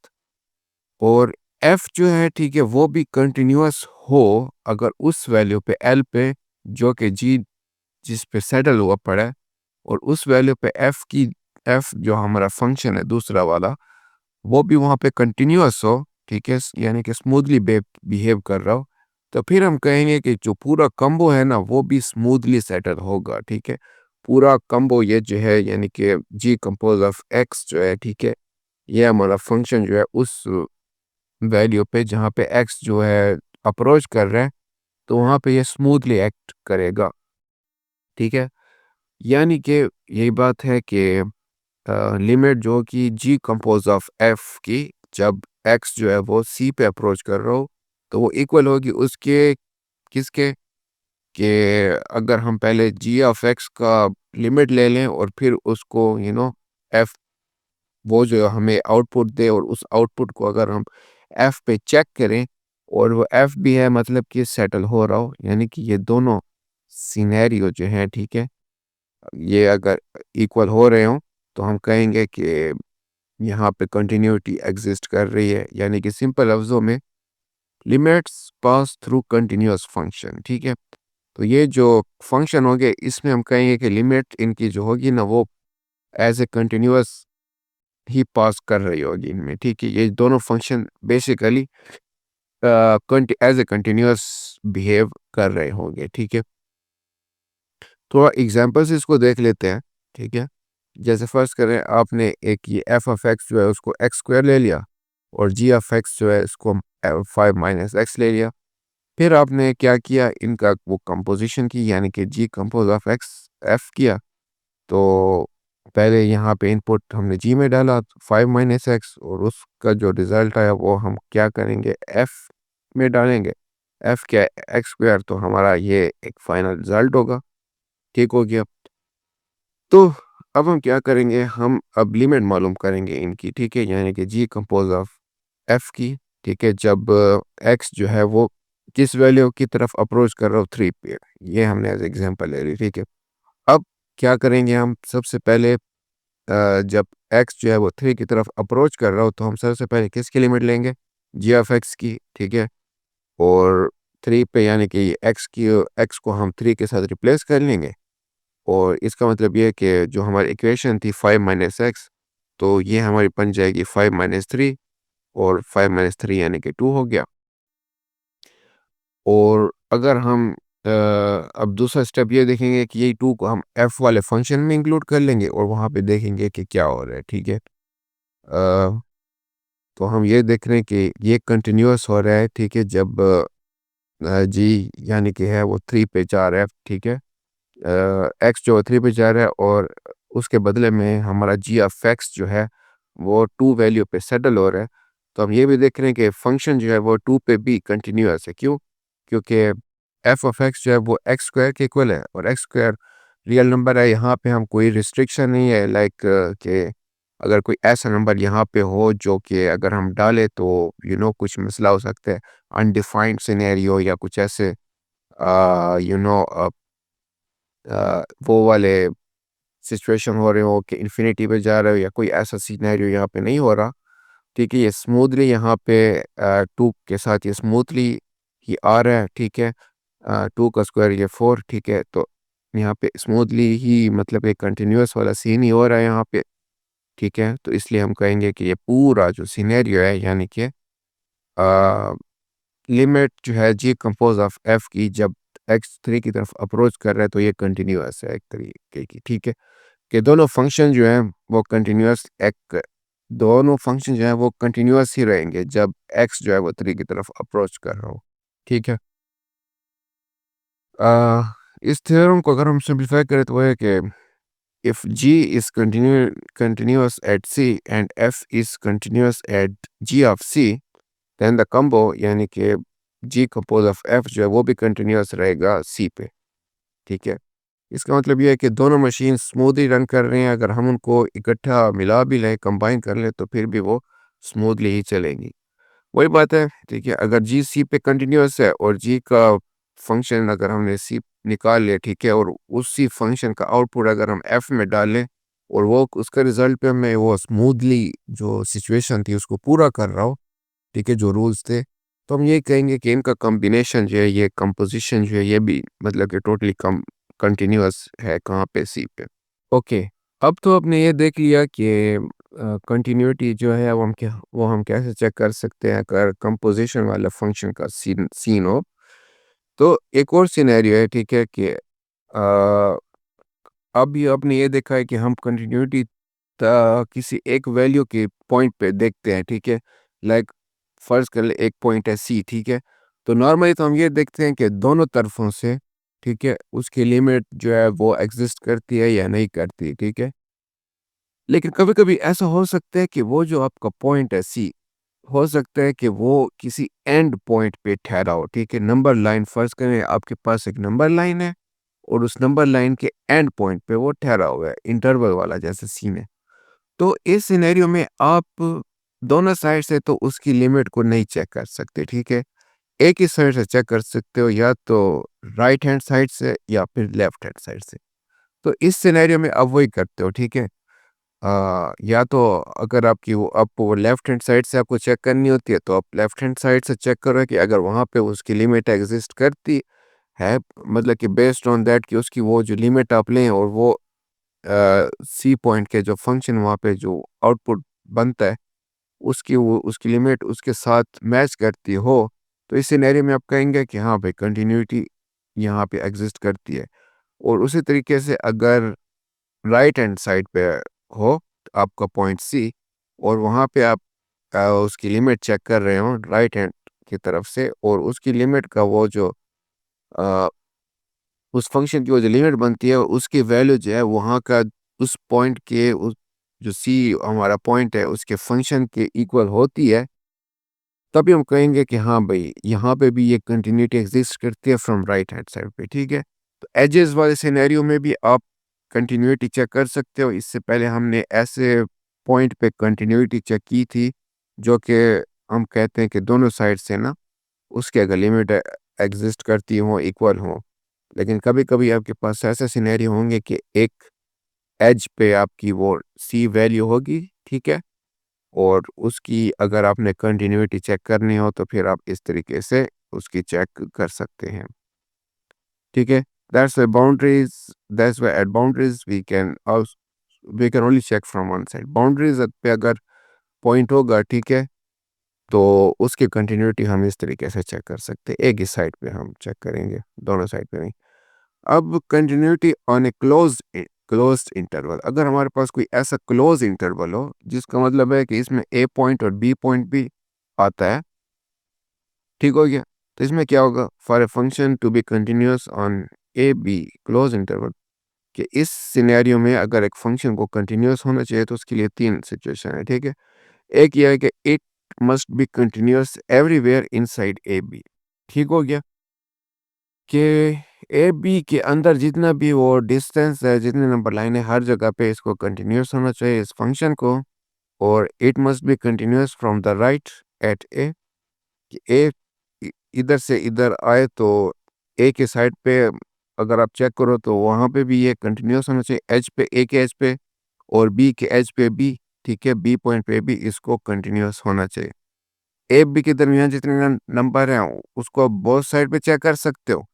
और एफ जो है, ठीक है, वो भी कंटिन्यूअस हो अगर उस वैल्यू पे एल पे, जो कि जी जिस पे सेटल हुआ पड़ा है, और उस वैल्यू पे एफ जो हमारा फंक्शन है दूसरा वाला, वो भी वहाँ पे कंटिन्यूअस हो, ठीक है, यानी कि स्मूथली बिहेव कर रहा हो, तो फिर हम कहेंगे कि जो पूरा कम्बो है ना वो भी स्मूथली सेटल होगा, ठीक है। पूरा कम्बो ये जो है यानी कि जी कंपोज ऑफ एक्स जो है, ठीक है, ये हमारा फंक्शन जो है उस वैल्यू पे जहाँ पे एक्स जो है अप्रोच कर रहा है, तो वहाँ पे ये स्मूथली एक्ट करेगा, ठीक है। यानी कि यही बात है कि लिमिट जो कि जी कंपोज ऑफ एफ की, जब एक्स जो है वो सी पे अप्रोच कर रहा हो, तो वो इक्वल होगी उसके, किसके, कि अगर हम पहले जी ऑफ एक्स का लिमिट ले लें और फिर उसको एफ वो जो हमें आउटपुट दे और उस आउटपुट को अगर हम एफ पे चेक करें और वो एफ भी है मतलब कि सेटल हो रहा हो, यानी कि ये दोनों सिनेरियो जो हैं, ठीक है, ये अगर इक्वल हो रहे हों, तो हम कहेंगे कि यहाँ पे कंटिन्यूटी एग्जिस्ट कर रही है, यानी कि सिंपल लफ्ज़ों में limits pass through continuous function, ठीक है। तो ये जो फंक्शन हो गए इसमें हम कहेंगे कि लिमिट इनकी जो होगी ना वो एज ए कंटिन्यूअस ही पास कर रही होगी इनमें, ठीक है। ये दोनों function basically as a continuous behave कर रहे होंगे, ठीक है। थोड़ा एग्जांपल्स इसको देख लेते हैं, ठीक है। जैसे फर्स्ट करें, आपने एक ये एफ ऑफ एक्स जो है उसको एक्स स्क्वायर ले लिया और जी ऑफ एक्स जो है इसको 5 - एक्स ले लिया। फिर आपने क्या किया, इनका वो कंपोजिशन की, यानी कि जी कंपोज ऑफ एक्स एफ किया। तो पहले यहाँ पे इनपुट हमने जी में डाला 5 - एक्स, और उसका जो रिज़ल्ट आया वो हम क्या करेंगे, एफ में डालेंगे। एफ क्या है, एक्स स्क्वायर, तो हमारा ये एक फाइनल रिज़ल्ट होगा। ठीक हो गया। तो अब हम क्या करेंगे, हम अब लिमिट मालूम करेंगे इनकी, ठीक है, यानी कि जी कंपोज ऑफ एफ की, ठीक है, जब एक्स जो है वो किस वैल्यू की तरफ अप्रोच कर रहा हो, 3 पे, ये हमने एज एग्जांपल ले ली, ठीक है। अब क्या करेंगे, हम सबसे पहले जब एक्स जो है वो 3 की तरफ अप्रोच कर रहा हो, तो हम सबसे पहले किसकी लिमिट लेंगे, जी ऑफ एक्स की, ठीक है, और 3 पे यानी कि एक्स को हम 3 के साथ रिप्लेस कर लेंगे, और इसका मतलब ये है कि जो हमारी इक्वेशन थी 5 - एक्स, तो ये हमारी बन जाएगी 5 - 3, और 5 - 3 यानी कि 2 हो गया। और अगर हम अब दूसरा स्टेप ये देखेंगे कि यही 2 को हम एफ वाले फंक्शन में इंक्लूड कर लेंगे और वहाँ पे देखेंगे कि क्या हो रहा है, ठीक है। तो हम ये देख रहे हैं कि ये कंटिन्यूअस हो रहा है, ठीक है, जब जी यानी कि है वो 3 पे जा रहा है, ठीक है। एक्स जो 3 पे जा रहा है और उसके बदले में हमारा जी ऑफ एक्स जो है वो 2 वैल्यू पे सेटल हो रहा है। तो हम ये भी देख रहे हैं कि फंक्शन जो है वो 2 पे भी कंटिन्यूअस है, क्यों, क्योंकि एफ ऑफ एक्स जो है वो एक्स स्क्वायर के इक्वल है और एक्स स्क्वायर रियल नंबर है। यहाँ पे हम कोई रिस्ट्रिक्शन नहीं है, लाइक कि अगर कोई ऐसा नंबर यहाँ पे हो जो कि अगर हम डालें तो कुछ मसला हो सकता है, अनडिफाइंड सिनेरियो या कुछ ऐसे यू नो वो वाले सिचुएशन हो रहे हो कि इन्फिनिटी पे जा रहे हो या कोई ऐसा सिनेरियो यहाँ पे नहीं हो रहा। ठीक है, ये स्मूथली यहाँ पे 2 के साथ ये स्मूथली ही आ रहा है। ठीक है, 2 का स्क्वायर ये 4। ठीक है, तो यहाँ पे स्मूथली ही मतलब एक कंटिन्यूअस वाला सीन ही हो रहा है यहाँ पे। ठीक है, तो इसलिए हम कहेंगे कि ये पूरा जो सिनेरियो है यानी कि लिमिट जो है जी कंपोज ऑफ एफ की जब एक्स 3 की तरफ अप्रोच कर रहा है तो ये कंटिन्यूअस है एक तरीके की। ठीक है, कि दोनों फंक्शन जो हैं वो कंटिन्यूअस एक दोनों फंक्शन जो हैं वो कंटिन्यूअस ही रहेंगे जब एक्स जो है वो 3 की तरफ अप्रोच कर रहा हो। ठीक है, इस थ्योरम को अगर हम सिंप्लीफाई करें तो वो है कि if g is continuous at c and f is continuous at g of c, then the combo यानी कि g कंपोज ऑफ f जो है वो भी कंटिन्यूअस रहेगा c पे। ठीक है, इसका मतलब ये है कि दोनों मशीन स्मूथली रन कर रहे हैं। अगर हम उनको इकट्ठा मिला भी लें, कंबाइन कर लें, तो फिर भी वो स्मूथली ही चलेंगी। वही बात है। ठीक है, अगर जी सी पे कंटिन्यूअस है और जी का फंक्शन अगर हमने सी निकाल लिया, ठीक है, और उसी फंक्शन का आउटपुट अगर हम एफ में डालें और वो उसका रिजल्ट पे हमें वो स्मूथली जो सिचुएशन थी उसको पूरा कर रहा हो, ठीक है, जो रूल्स थे, तो हम ये कहेंगे कि इनका कॉम्बिनेशन जो है, ये कंपोजिशन जो है, ये भी मतलब कि टोटली कम कंटिन्यूअस है कहाँ पे, सी पे। ओके, अब तो आपने ये देख लिया कि कंटिन्यूटी जो है वो हम कैसे चेक कर सकते हैं अगर कंपोजिशन वाला फंक्शन का सीन सीन हो। तो एक और सिनेरियो है, ठीक है, कि अब ये आपने ये देखा है कि हम कंटिन्यूटी किसी एक वैल्यू के पॉइंट पे देखते हैं। ठीक है, लाइक फर्ज कर ले एक पॉइंट है सी। ठीक है, तो नॉर्मली तो हम ये देखते हैं कि दोनों तरफों से, ठीक है, उसकी लिमिट जो है वो एग्जिस्ट करती है या नहीं करती। ठीक है, लेकिन कभी-कभी ऐसा हो सकता है कि वो जो आपका पॉइंट है सी, हो सकता है कि वो किसी एंड पॉइंट पे ठहरा हो। ठीक है, नंबर लाइन फ़र्ज़ करें आपके पास एक नंबर लाइन है और उस नंबर लाइन के एंड पॉइंट पे वो ठहरा हुआ है, इंटरवल वाला जैसे सीन है। तो इस सिनेरियो में आप दोनों साइड से तो उसकी लिमिट को नहीं चेक कर सकते। ठीक है, एक ही साइड से चेक कर सकते हो, या तो राइट हैंड साइड से या फिर लेफ्ट हैंड साइड से। तो इस सिनेरियो में आप वही करते हो। ठीक है, या तो अगर आपको लेफ्ट हैंड साइड से आपको चेक करनी होती है तो आप लेफ्ट हैंड साइड से चेक करो कि अगर वहाँ पे उसकी लिमिट एग्जिस्ट करती है, मतलब कि बेस्ड ऑन दैट कि उसकी वो जो लिमिट आप लें और वो सी पॉइंट के जो फंक्शन वहाँ पे जो आउटपुट बनता है उसकी लिमिट उसके साथ मैच करती हो, तो इस सिनेरियो में आप कहेंगे कि हाँ भाई कंटिन्यूटी यहाँ पे एग्जिस्ट करती है। और उसी तरीके से अगर राइट हैंड साइड पे हो आपका पॉइंट सी और वहाँ पे आप उसकी लिमिट चेक कर रहे हो राइट हैंड की तरफ से, और उसकी लिमिट का वो जो अ, उस फंक्शन की वो जो लिमिट बनती है उसकी वैल्यू जो है वहाँ का उस पॉइंट के उस जो सी हमारा पॉइंट है उसके फंक्शन के इक्वल होती है, तभी हम कहेंगे कि हाँ भाई यहाँ पे भी ये कंटिन्यूटी एग्जिस्ट करती है फ्रॉम राइट हैंड साइड पे। ठीक है, तो एजेस वाले सिनेरियो में भी आप कंटिन्यूटी चेक कर सकते हो। इससे पहले हमने ऐसे पॉइंट पे कंटिन्यूटी चेक की थी जो कि हम कहते हैं कि दोनों साइड से ना उसके अगर लिमिट एग्जिस्ट करती हो, इक्वल हो। लेकिन कभी कभी आपके पास ऐसे सिनेरियो होंगे कि एक एज पे आपकी वो सी वैल्यू होगी। ठीक है, और उसकी अगर आपने कंटिन्यूटी चेक करनी हो तो फिर आप इस तरीके से उसकी चेक कर सकते हैं। ठीक है, that's why at boundaries we can only check from one side. Boundaries पे अगर पॉइंट होगा, ठीक है, तो उसकी कंटिन्यूटी हम इस तरीके से चेक कर सकते हैं, एक ही साइड पे हम चेक करेंगे, दोनों साइड पे नहीं। अब continuity on a closed interval, अगर हमारे पास कोई ऐसा क्लोज इंटरवल हो जिसका मतलब है कि इसमें ए पॉइंट और बी पॉइंट भी आता है, ठीक हो गया, तो इसमें क्या होगा, for a function to be continuous on a b closed interval, कि इस सिनेरियो में अगर एक फंक्शन को कंटिन्यूअस होना चाहिए तो उसके लिए तीन सिचुएशन है। ठीक है, एक यह है कि it must be continuous everywhere inside a b. ठीक हो गया, कि ए बी के अंदर जितना भी वो डिस्टेंस है, जितने नंबर लाइन है, हर जगह पे इसको कंटिन्यूअस होना चाहिए इस फंक्शन को। और it must be continuous from the right at a, कि ए इधर से इधर आए तो ए के साइड पे अगर आप चेक करो तो वहाँ पे भी ये कंटिन्यूस होना चाहिए, एज पे, ए के एज पे और बी के एज पे भी, ठीक है, बी पॉइंट पे भी इसको कंटिन्यूस होना चाहिए। ए बी के दरमियान जितने नंबर हैं उसको आप बोथ साइड पे चेक कर सकते हो,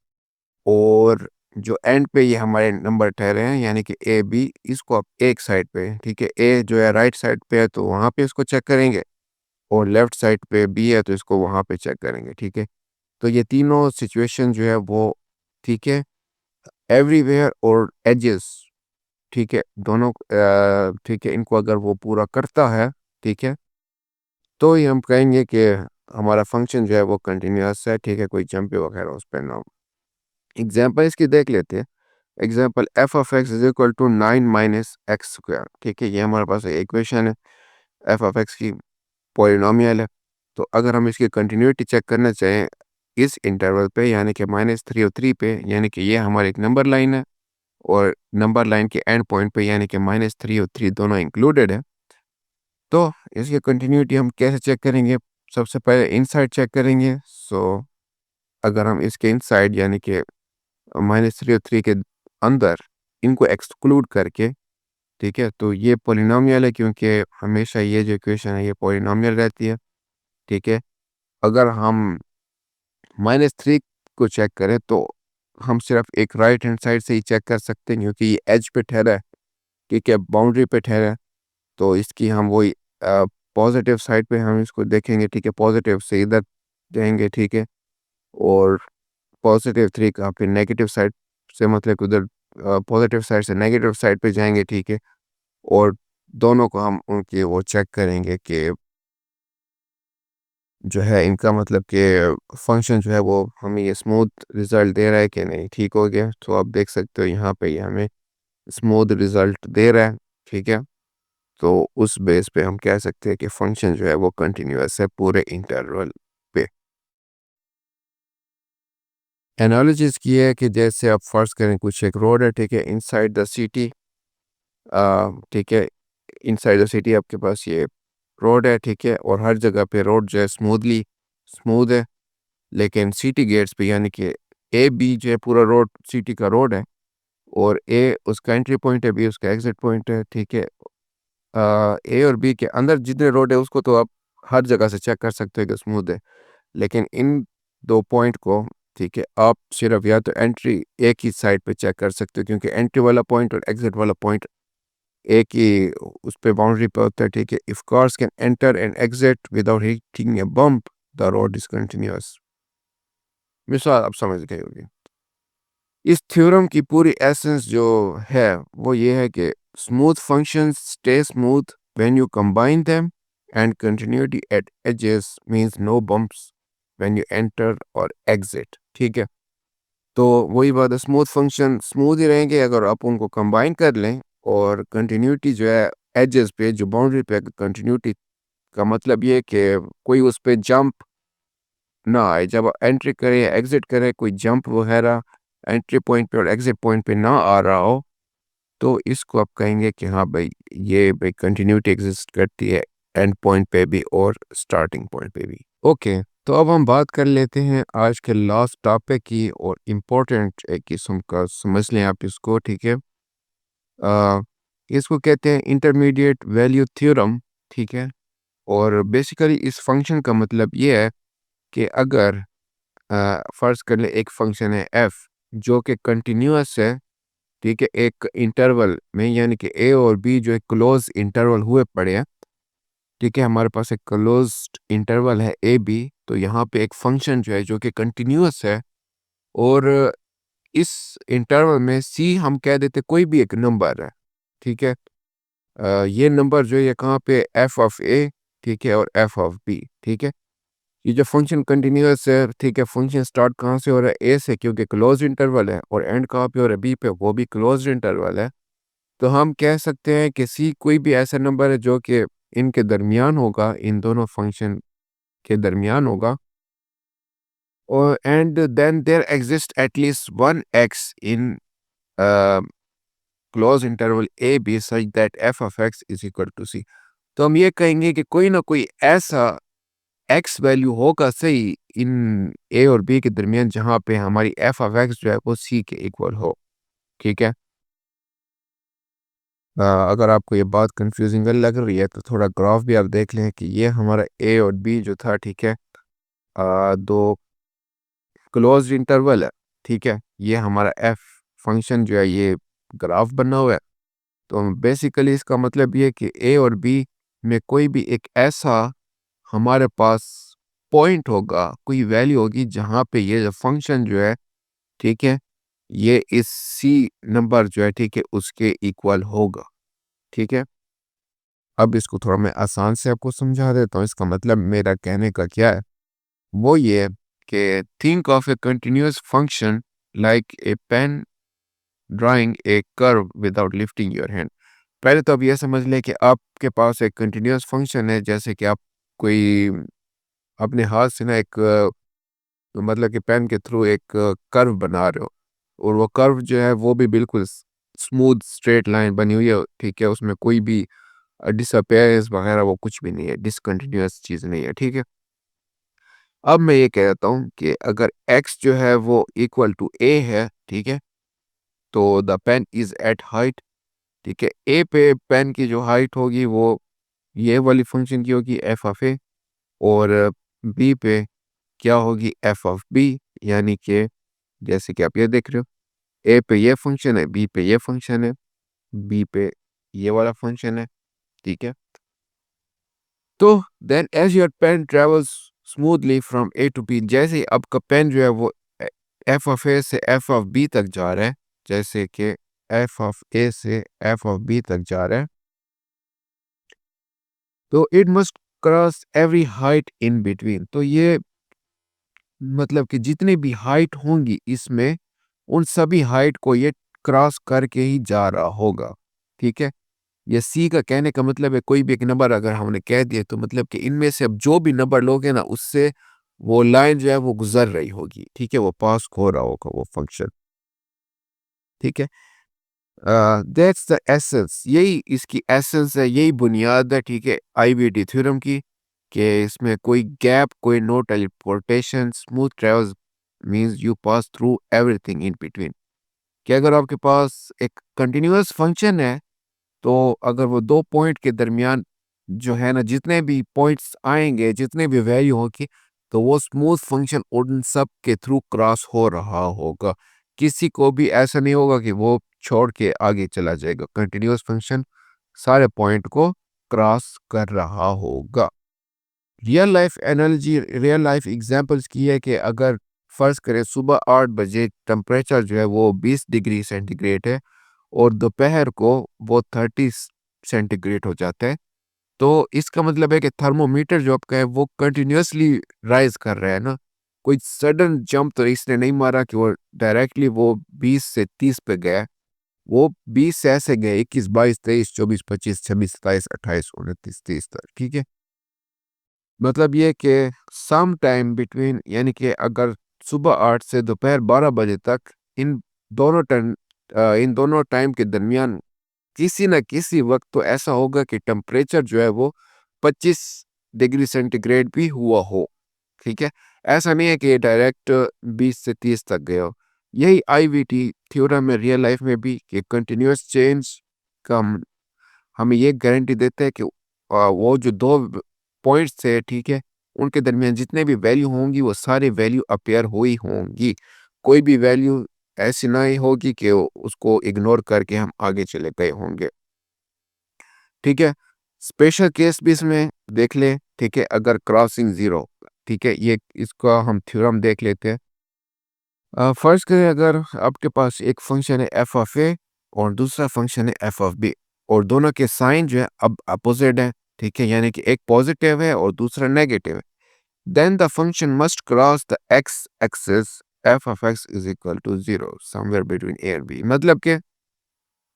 और जो एंड पे ये हमारे नंबर ठहरे हैं यानी कि ए बी, इसको आप एक साइड पे, ठीक है, ए जो है राइट साइड पे है तो वहाँ पे इसको चेक करेंगे, और लेफ्ट साइड पे बी है तो इसको वहाँ पे चेक करेंगे, ठीक है। तो ये तीनों सिचुएशन जो है वो, ठीक है, एवरीवेयर और एजेस, ठीक है, दोनों ठीक है, इनको अगर वो पूरा करता है, ठीक है, तो ये हम कहेंगे कि हमारा फंक्शन जो है वो कंटिन्यूअस है, ठीक है, कोई जंप वगैरह उस पर ना हो। एग्जाम्पल इसकी देख लेते हैं। Example f of x is equal to 9 minus x square, ठीक है, ये हमारे पास इक्वेशन है, एफ ऑफ एक्स की पॉलिनोमियल है। तो अगर हम इसकी कंटिन्यूटी चेक करना चाहें इस इंटरवल पे यानी कि -3 और 3 पे, यानी कि ये हमारी एक नंबर लाइन है, और नंबर लाइन के एंड पॉइंट पे यानी कि -3 और 3 दोनों इंक्लूडेड है। तो इसकी कंटिन्यूटी हम कैसे चेक करेंगे? सबसे पहले इनसाइड चेक करेंगे। सो अगर हम इसके इनसाइड यानी कि -3 और 3 के अंदर इनको एक्सक्लूड करके, ठीक है, तो ये पॉलिनोमियल है क्योंकि हमेशा ये जो इक्वेशन है ये पॉलिनोमियल रहती है, ठीक है। अगर हम -3 को चेक करें तो हम सिर्फ एक राइट हैंड साइड से ही चेक कर सकते हैं क्योंकि ये एज पे ठहरा है, ठीक है, बाउंड्री पे ठहरा है। तो इसकी हम वही पॉजिटिव साइड पे हम इसको देखेंगे, ठीक है, पॉजिटिव से इधर जाएंगे, ठीक है, और +3 का फिर नेगेटिव साइड से मतलब कि उधर पॉजिटिव साइड से नेगेटिव साइड पे जाएंगे, ठीक है, और दोनों को हम उनकी वो चेक करेंगे कि जो है इनका मतलब कि फंक्शन जो है वो हमें ये स्मूथ रिजल्ट दे रहा है कि नहीं। ठीक हो गया, तो आप देख सकते हो यहाँ पे ये हमें स्मूथ रिजल्ट दे रहा है, ठीक है। तो उस बेस पे हम कह सकते हैं कि फंक्शन जो है वो कंटिन्यूअस है पूरे इंटरवल पे। एनालॉजिस की है कि जैसे आप फर्ज करें कुछ एक रोड है, ठीक है, इनसाइड द सिटी, ठीक है, इनसाइड द सिटी आपके पास ये रोड है, ठीक है, और हर जगह पे रोड जो है स्मूथ है, लेकिन सिटी गेट्स पे यानी कि ए बी जो है पूरा रोड सिटी का रोड है, और ए उसका एंट्री पॉइंट है, बी उसका एग्जिट पॉइंट है, ठीक है। ए और बी के अंदर जितने रोड है उसको तो आप हर जगह से चेक कर सकते हो कि स्मूथ है, लेकिन इन दो पॉइंट को, ठीक है, आप सिर्फ या तो एंट्री एक ही साइड पे चेक कर सकते हो क्योंकि एंट्री वाला पॉइंट और एग्जिट वाला पॉइंट एक ही उस पे बाउंड्री पे होता है, ठीक है। If cars can enter and exit without hitting a bump the road is continuous. मिसाल आप समझ गए होंगे। इस थ्योरम की पूरी एसेंस जो है वो ये है कि smooth functions stay smooth when you combine them, and continuity at edges means no bumps when you enter और एग्जिट, ठीक है। तो वही बात है, स्मूथ फंक्शन स्मूथ ही रहेंगे अगर आप उनको कंबाइन कर लें, और कंटिन्यूटी जो है एजेस पे जो बाउंड्री पे कंटिन्यूटी का मतलब ये है कि कोई उस पे जंप ना आए, जब एंट्री करें या एग्जिट करें कोई जंप वगैरह एंट्री पॉइंट पे और एग्जिट पॉइंट पे ना आ रहा हो, तो इसको आप कहेंगे कि हाँ भाई ये भाई कंटिन्यूटी एग्जिस्ट करती है एंड पॉइंट पे भी और स्टार्टिंग पॉइंट पे भी। ओके, तो अब हम बात कर लेते हैं आज के लास्ट टॉपिक की, और इम्पोर्टेंट एक किस्म का समझ लें आप इसको, ठीक है। अ, इसको कहते हैं इंटरमीडिएट वैल्यू थ्योरम, ठीक है। और बेसिकली इस फंक्शन का मतलब ये है कि अगर फर्ज कर ले एक फंक्शन है एफ जो कि कंटिन्यूअस है, ठीक है, एक इंटरवल में यानी कि ए और बी जो एक क्लोज इंटरवल हुए पड़े हैं, ठीक है, हमारे पास एक क्लोज्ड इंटरवल है ए बी, तो यहाँ पे एक फंक्शन जो है जो कि कंटिन्यूअस है, और इस इंटरवल में सी हम कह देते कोई भी एक नंबर है, ठीक है। ये नंबर जो है ये कहाँ पे एफ ऑफ ए, ठीक है, और एफ ऑफ बी, ठीक है। ये जो फंक्शन कंटिन्यूअस है, ठीक है, फंक्शन स्टार्ट कहाँ से हो रहा है? ए से, क्योंकि क्लोज इंटरवल है, और एंड कहाँ पे हो रहा है? बी पे, वो भी क्लोज इंटरवल है। तो हम कह सकते हैं कि सी कोई भी ऐसा नंबर है जो कि इनके दरमियान होगा, इन दोनों फंक्शन के दरमियान होगा, और and then there exist at least one x in close interval a b such that f of x is equal to c. तो हम ये कहेंगे कि कोई ना कोई ऐसा एक्स वैल्यू होगा सही इन ए और बी के दरमियान जहाँ पे हमारी एफ ऑफ एक्स जो है वो सी के इक्वल हो। ठीक है। अगर आपको ये बात कंफ्यूजिंग लग रही है तो थोड़ा ग्राफ भी आप देख लें कि ये हमारा ए और बी जो था, ठीक है, दो क्लोज्ड इंटरवल है। ठीक है, ये हमारा एफ फंक्शन जो है ये ग्राफ बना हुआ है। तो बेसिकली इसका मतलब ये है कि ए और बी में कोई भी एक ऐसा हमारे पास पॉइंट होगा, कोई वैल्यू होगी जहाँ पे ये जो फंक्शन जो है, ठीक है, ये इस सी नंबर जो है, ठीक है, उसके इक्वल होगा। ठीक है। अब इसको थोड़ा मैं आसान से आपको समझा देता हूँ। इसका मतलब मेरा कहने का क्या है, वो ये है कि think of a continuous function like a pen drawing a curve without lifting your hand. पहले तो अब ये समझ लें कि आपके पास एक कंटिन्यूअस फंक्शन है, जैसे कि आप कोई अपने हाथ से ना एक मतलब कि पेन के थ्रू एक कर्व बना रहे हो, और वो कर्व जो है वो भी बिल्कुल स्मूथ स्ट्रेट लाइन बनी हुई है। ठीक है, उसमें कोई भी डिसअपेयरेंस वगैरह वो कुछ भी नहीं है, डिसकंटिन्यूअस चीज़ नहीं है। ठीक है। अब मैं ये कह देता हूँ कि अगर x जो है वो इक्वल टू a है, ठीक है, तो the pen is at height. ठीक है, a पे पेन की जो हाइट होगी वो ये वाली फंक्शन की होगी एफ ऑफ ए, और b पे क्या होगी एफ ऑफ बी। यानी कि जैसे कि आप ये देख रहे हो, a पे ये फंक्शन है, b पे ये फंक्शन है, b पे ये वाला फंक्शन है। ठीक है। तो then as your pen travels smoothly from a to b, जैसे ही आपका पेन जो है वो एफ ऑफ ए से एफ ऑफ बी तक जा रहा है, जैसे कि एफ ऑफ ए से एफ ऑफ बी तक जा रहा है, तो it must cross every height in between. तो ये मतलब कि जितनी भी हाइट होंगी इसमें, उन सभी हाइट को ये क्रॉस करके ही जा रहा होगा। ठीक है। ये सी का कहने का मतलब है कोई भी एक नंबर अगर हमने कह दिया तो मतलब कि इनमें से अब जो भी नंबर लोगे ना, उससे वो लाइन जो है वो गुजर रही होगी। ठीक है, वो पास हो रहा होगा वो फंक्शन। ठीक है। दैट्स द एसेंस, यही इसकी एसेंस है, यही बुनियाद है। ठीक है, आईवीटी थ्योरम की, कि इसमें कोई गैप, कोई no teleportation, smooth travels means you pass through everything in between. कि अगर आपके पास एक कंटिन्यूअस फंक्शन है, तो अगर वो दो पॉइंट के दरमियान जो है ना, जितने भी पॉइंट्स आएंगे, जितने भी वैल्यू होगी, तो वो स्मूथ फंक्शन उन सब के थ्रू क्रॉस हो रहा होगा। किसी को भी ऐसा नहीं होगा कि वो छोड़ के आगे चला जाएगा। कंटिन्यूअस फंक्शन सारे पॉइंट को क्रॉस कर रहा होगा। Real life analogy, real life examples की है कि अगर फर्ज करें सुबह 8 बजे टेम्परेचर जो है वो 20 डिग्री सेंटीग्रेड है, और दोपहर को वो 30 सेंटीग्रेड हो जाता है, तो इसका मतलब है कि थर्मोमीटर जो आपका है वो कंटिन्यूअसली राइज कर रहा है ना। कोई सडन जंप तो इसने नहीं मारा कि वो डायरेक्टली वो 20 से 30 पे गया। वो 20 से ऐसे गए 21, 22, 23, 24, 25, 26, 27, 28, 29, 30 तक। ठीक है। मतलब ये कि सम टाइम बिटवीन, यानी कि अगर सुबह 8 से दोपहर 12 बजे तक, इन इन दोनों टाइम के दरमियान किसी न किसी वक्त तो ऐसा होगा कि टेम्परेचर जो है वो 25 डिग्री सेंटीग्रेड भी हुआ हो। ठीक है। ऐसा नहीं है कि ये डायरेक्ट 20 से 30 तक गया हो। यही आईवीटी थ्योरम में रियल लाइफ में भी कि कंटिन्यूअस चेंज का हमें ये गारंटी देता है कि वो जो दो पॉइंट्स थे, ठीक है, उनके दरमियान जितने भी वैल्यू होंगी वो सारी वैल्यू अपेयर हुई होंगी। कोई भी वैल्यू ऐसी ना ही होगी कि उसको इग्नोर करके हम आगे चले गए होंगे। ठीक है। स्पेशल केस भी इसमें देख लें। ठीक है, अगर क्रॉसिंग जीरो, ठीक है, ये इसका हम थ्योरम देख लेते हैं। फर्ज करें अगर आपके पास एक फंक्शन है एफ ऑफ ए और दूसरा फंक्शन है एफ ऑफ बी, और दोनों के साइन जो है अब अपोजिट है। ठीक है, यानी कि एक पॉजिटिव है और दूसरा नेगेटिव है। Then the function must cross the x axis f of x is equal to zero somewhere between a and b. मतलब कि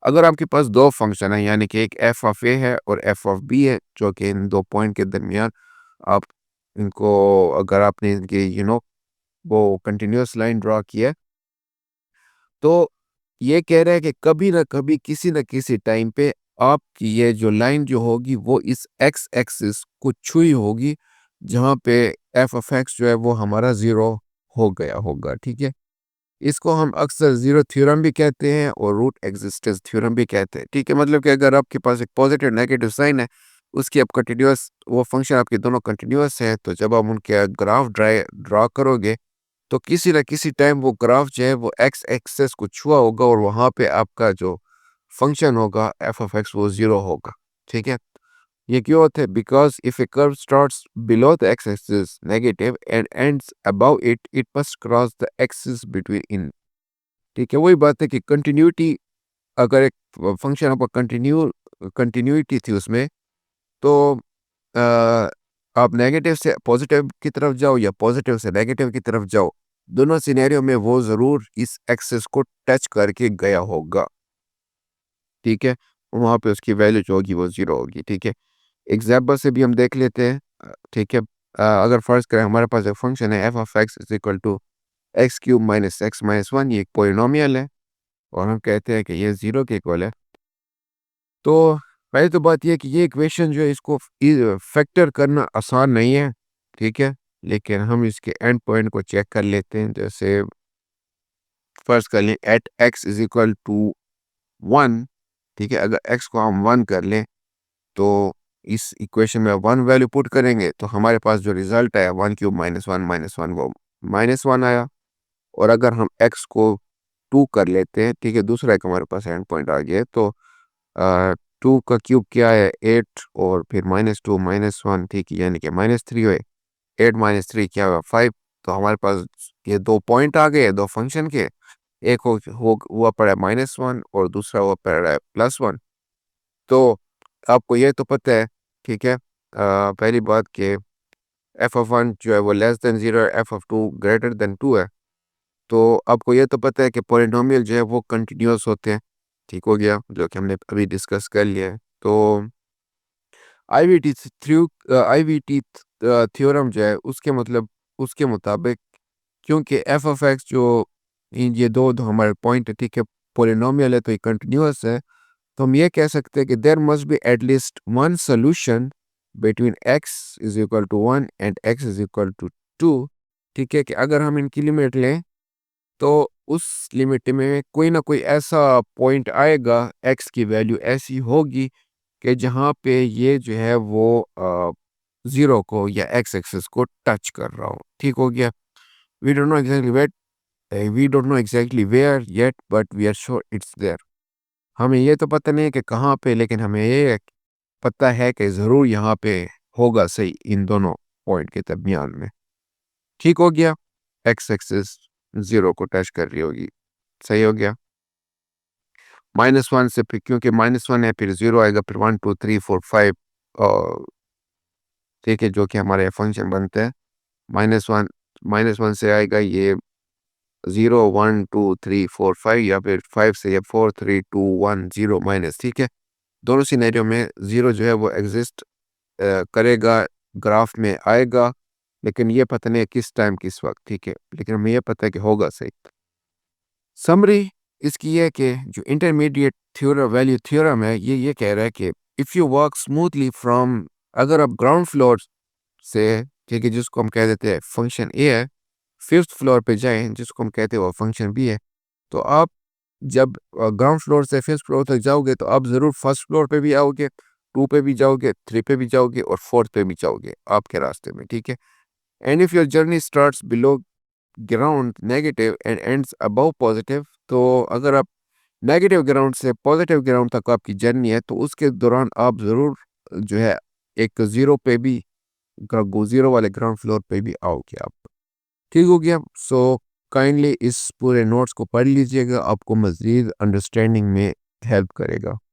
अगर आपके पास दो फंक्शन है, यानी कि एक एफ ऑफ ए है और एफ ऑफ बी है, जो कि इन दो पॉइंट के दरमियान आप इनको, अगर आपने इनके वो कंटिन्यूअस लाइन ड्रॉ किया, तो ये कह रहा है कि कभी ना कभी किसी न किसी टाइम पे आपकी ये जो लाइन जो होगी वो इस एक्स एक्सिस को छुई होगी, जहाँ पे एफ ऑफ एक्स जो है वो हमारा ज़ीरो हो गया होगा। ठीक है, इसको हम अक्सर ज़ीरो थ्योरम भी कहते हैं और रूट एग्जिस्टेंस थ्योरम भी कहते हैं। ठीक है, मतलब कि अगर आपके पास एक पॉजिटिव नेगेटिव साइन है, उसकी आप कंटिन्यूस वो फंक्शन आपके दोनों कंटिन्यूस है, तो जब आप उनके ग्राफ ड्रा करोगे तो किसी न किसी टाइम वो ग्राफ जो है वो एक्स एक्सेस को छुआ होगा और वहाँ पे आपका जो फंक्शन होगा एफ ऑफ एक्स वो ज़ीरो होगा। ठीक है, ये क्यों होता है? Because if a curve starts below the x axis negative and ends above it, it must cross the axis between in. ठीक है, वही बात है कि कंटिन्यूटी, अगर एक फंक्शन आपका कंटिन्यूटी थी उसमें, तो अ, आप नेगेटिव से पॉजिटिव की तरफ जाओ या पॉजिटिव से नेगेटिव की तरफ जाओ, दोनों सिनेरियो में वो ज़रूर इस एक्सिस को टच करके गया होगा। ठीक है, वहाँ पे उसकी वैल्यू जो होगी वो ज़ीरो होगी। ठीक है, एग्जाम्पल से भी हम देख लेते हैं। ठीक है, अगर फर्ज करें हमारे पास एक फंक्शन है f of x is equal to x cube minus x minus one, ये एक पोलिनोमियल है और हम कहते हैं कि ये ज़ीरो के इक्वल है। तो पहली तो बात ये है कि ये इक्वेशन जो है इसको फैक्टर करना आसान नहीं है। ठीक है, लेकिन हम इसके एंड पॉइंट को चेक कर लेते हैं। जैसे फर्स्ट कर लें at x is equal to one. ठीक है, अगर एक्स को हम वन कर लें तो इस इक्वेशन में वन वैल्यू पुट करेंगे तो हमारे पास जो रिजल्ट आया वन क्यूब माइनस वन वो माइनस वन आया। और अगर हम एक्स को टू कर लेते हैं, ठीक है, दूसरा एक हमारे पास एंड पॉइंट आ गया है, तो टू का क्यूब क्या है एट, और फिर माइनस टू माइनस वन, ठीक है, यानी कि माइनस थ्री हुए। एट माइनस थ्री क्या हुआ फाइव। तो हमारे पास ये दो पॉइंट आ गए दो फंक्शन के, एक हुआ पड़ा है माइनस वन और दूसरा हुआ पड़ा है प्लस वन। तो आपको ये तो पता है, ठीक है, पहली बात कि एफ ऑफ वन जो है वो लेस देन ज़ीरो है, f of two greater than two है। तो आपको ये तो पता है कि पॉलिनोमियल जो है वो कंटिन्यूअस होते हैं। ठीक हो गया, जो कि हमने अभी डिस्कस कर लिया है। तो आईवीटी थ्योरम जो है उसके मुताबिक, क्योंकि एफ ऑफ एक्स जो ये दो हमारे पॉइंट है, ठीक है, पॉलिनोमियल है तो ये कंटिन्यूअस है, तो हम ये कह सकते हैं कि there must be at least one solution between x is equal to one and x is equal to two. ठीक है, कि अगर हम इनकी लिमिट लें तो उस लिमिट में कोई ना कोई ऐसा पॉइंट आएगा, एक्स की वैल्यू ऐसी होगी कि जहाँ पे ये जो है वो ज़ीरो को या एक्स एक्सिस को टच कर रहा हो। ठीक हो गया, we don't know exactly where yet but we are sure it's there. हमें ये तो पता नहीं है कि कहाँ पे, लेकिन हमें ये पता है कि ज़रूर यहाँ पे होगा सही इन दोनों पॉइंट के दरमियान में। ठीक हो गया, एक्स एक्सिस ज़ीरो को टच कर रही होगी। सही हो गया, माइनस वन से फिर क्योंकि माइनस वन है फिर ज़ीरो आएगा, फिर one two three four five, और ठीक है, जो कि हमारे फंक्शन बनते हैं माइनस वन से आएगा ये zero one two three four five, या फिर फाइव से ये four three two one zero minus. ठीक है, दोनों सिनेरियो में ज़ीरो जो है वो एग्जिस्ट करेगा, ग्राफ में आएगा, लेकिन ये पता नहीं है किस टाइम किस वक्त। ठीक है, लेकिन हमें ये पता है कि होगा सही। समरी इसकी ये है कि जो इंटरमीडिएट वैल्यू थ्योरम है ये कह रहा है कि if you work smoothly from, अगर आप ग्राउंड फ्लोर से, ठीक है, जिसको हम कह देते हैं फंक्शन ए है, फिफ्थ फ्लोर पे जाएं जिसको हम कहते हैं वो फंक्शन बी है, तो आप जब ग्राउंड फ्लोर से फिफ्थ फ्लोर तक जाओगे तो आप ज़रूर फर्स्ट फ्लोर पे भी आओगे, टू पे भी जाओगे, थ्री पे भी जाओगे और फोर्थ पे भी जाओगे आपके रास्ते में। ठीक है, and if your journey starts below ground negative and ends above positive, तो अगर आप नेगेटिव ग्राउंड से पॉजिटिव ग्राउंड तक आपकी जर्नी है तो उसके दौरान आप ज़रूर जो है एक ज़ीरो पे भी, ज़ीरो वाले ग्राउंड फ्लोर पे भी आओगे आप। ठीक हो गया, सो काइंडली इस पूरे नोट्स को पढ़ लीजिएगा, आपको मज़ीद अंडरस्टैंडिंग में हेल्प करेगा।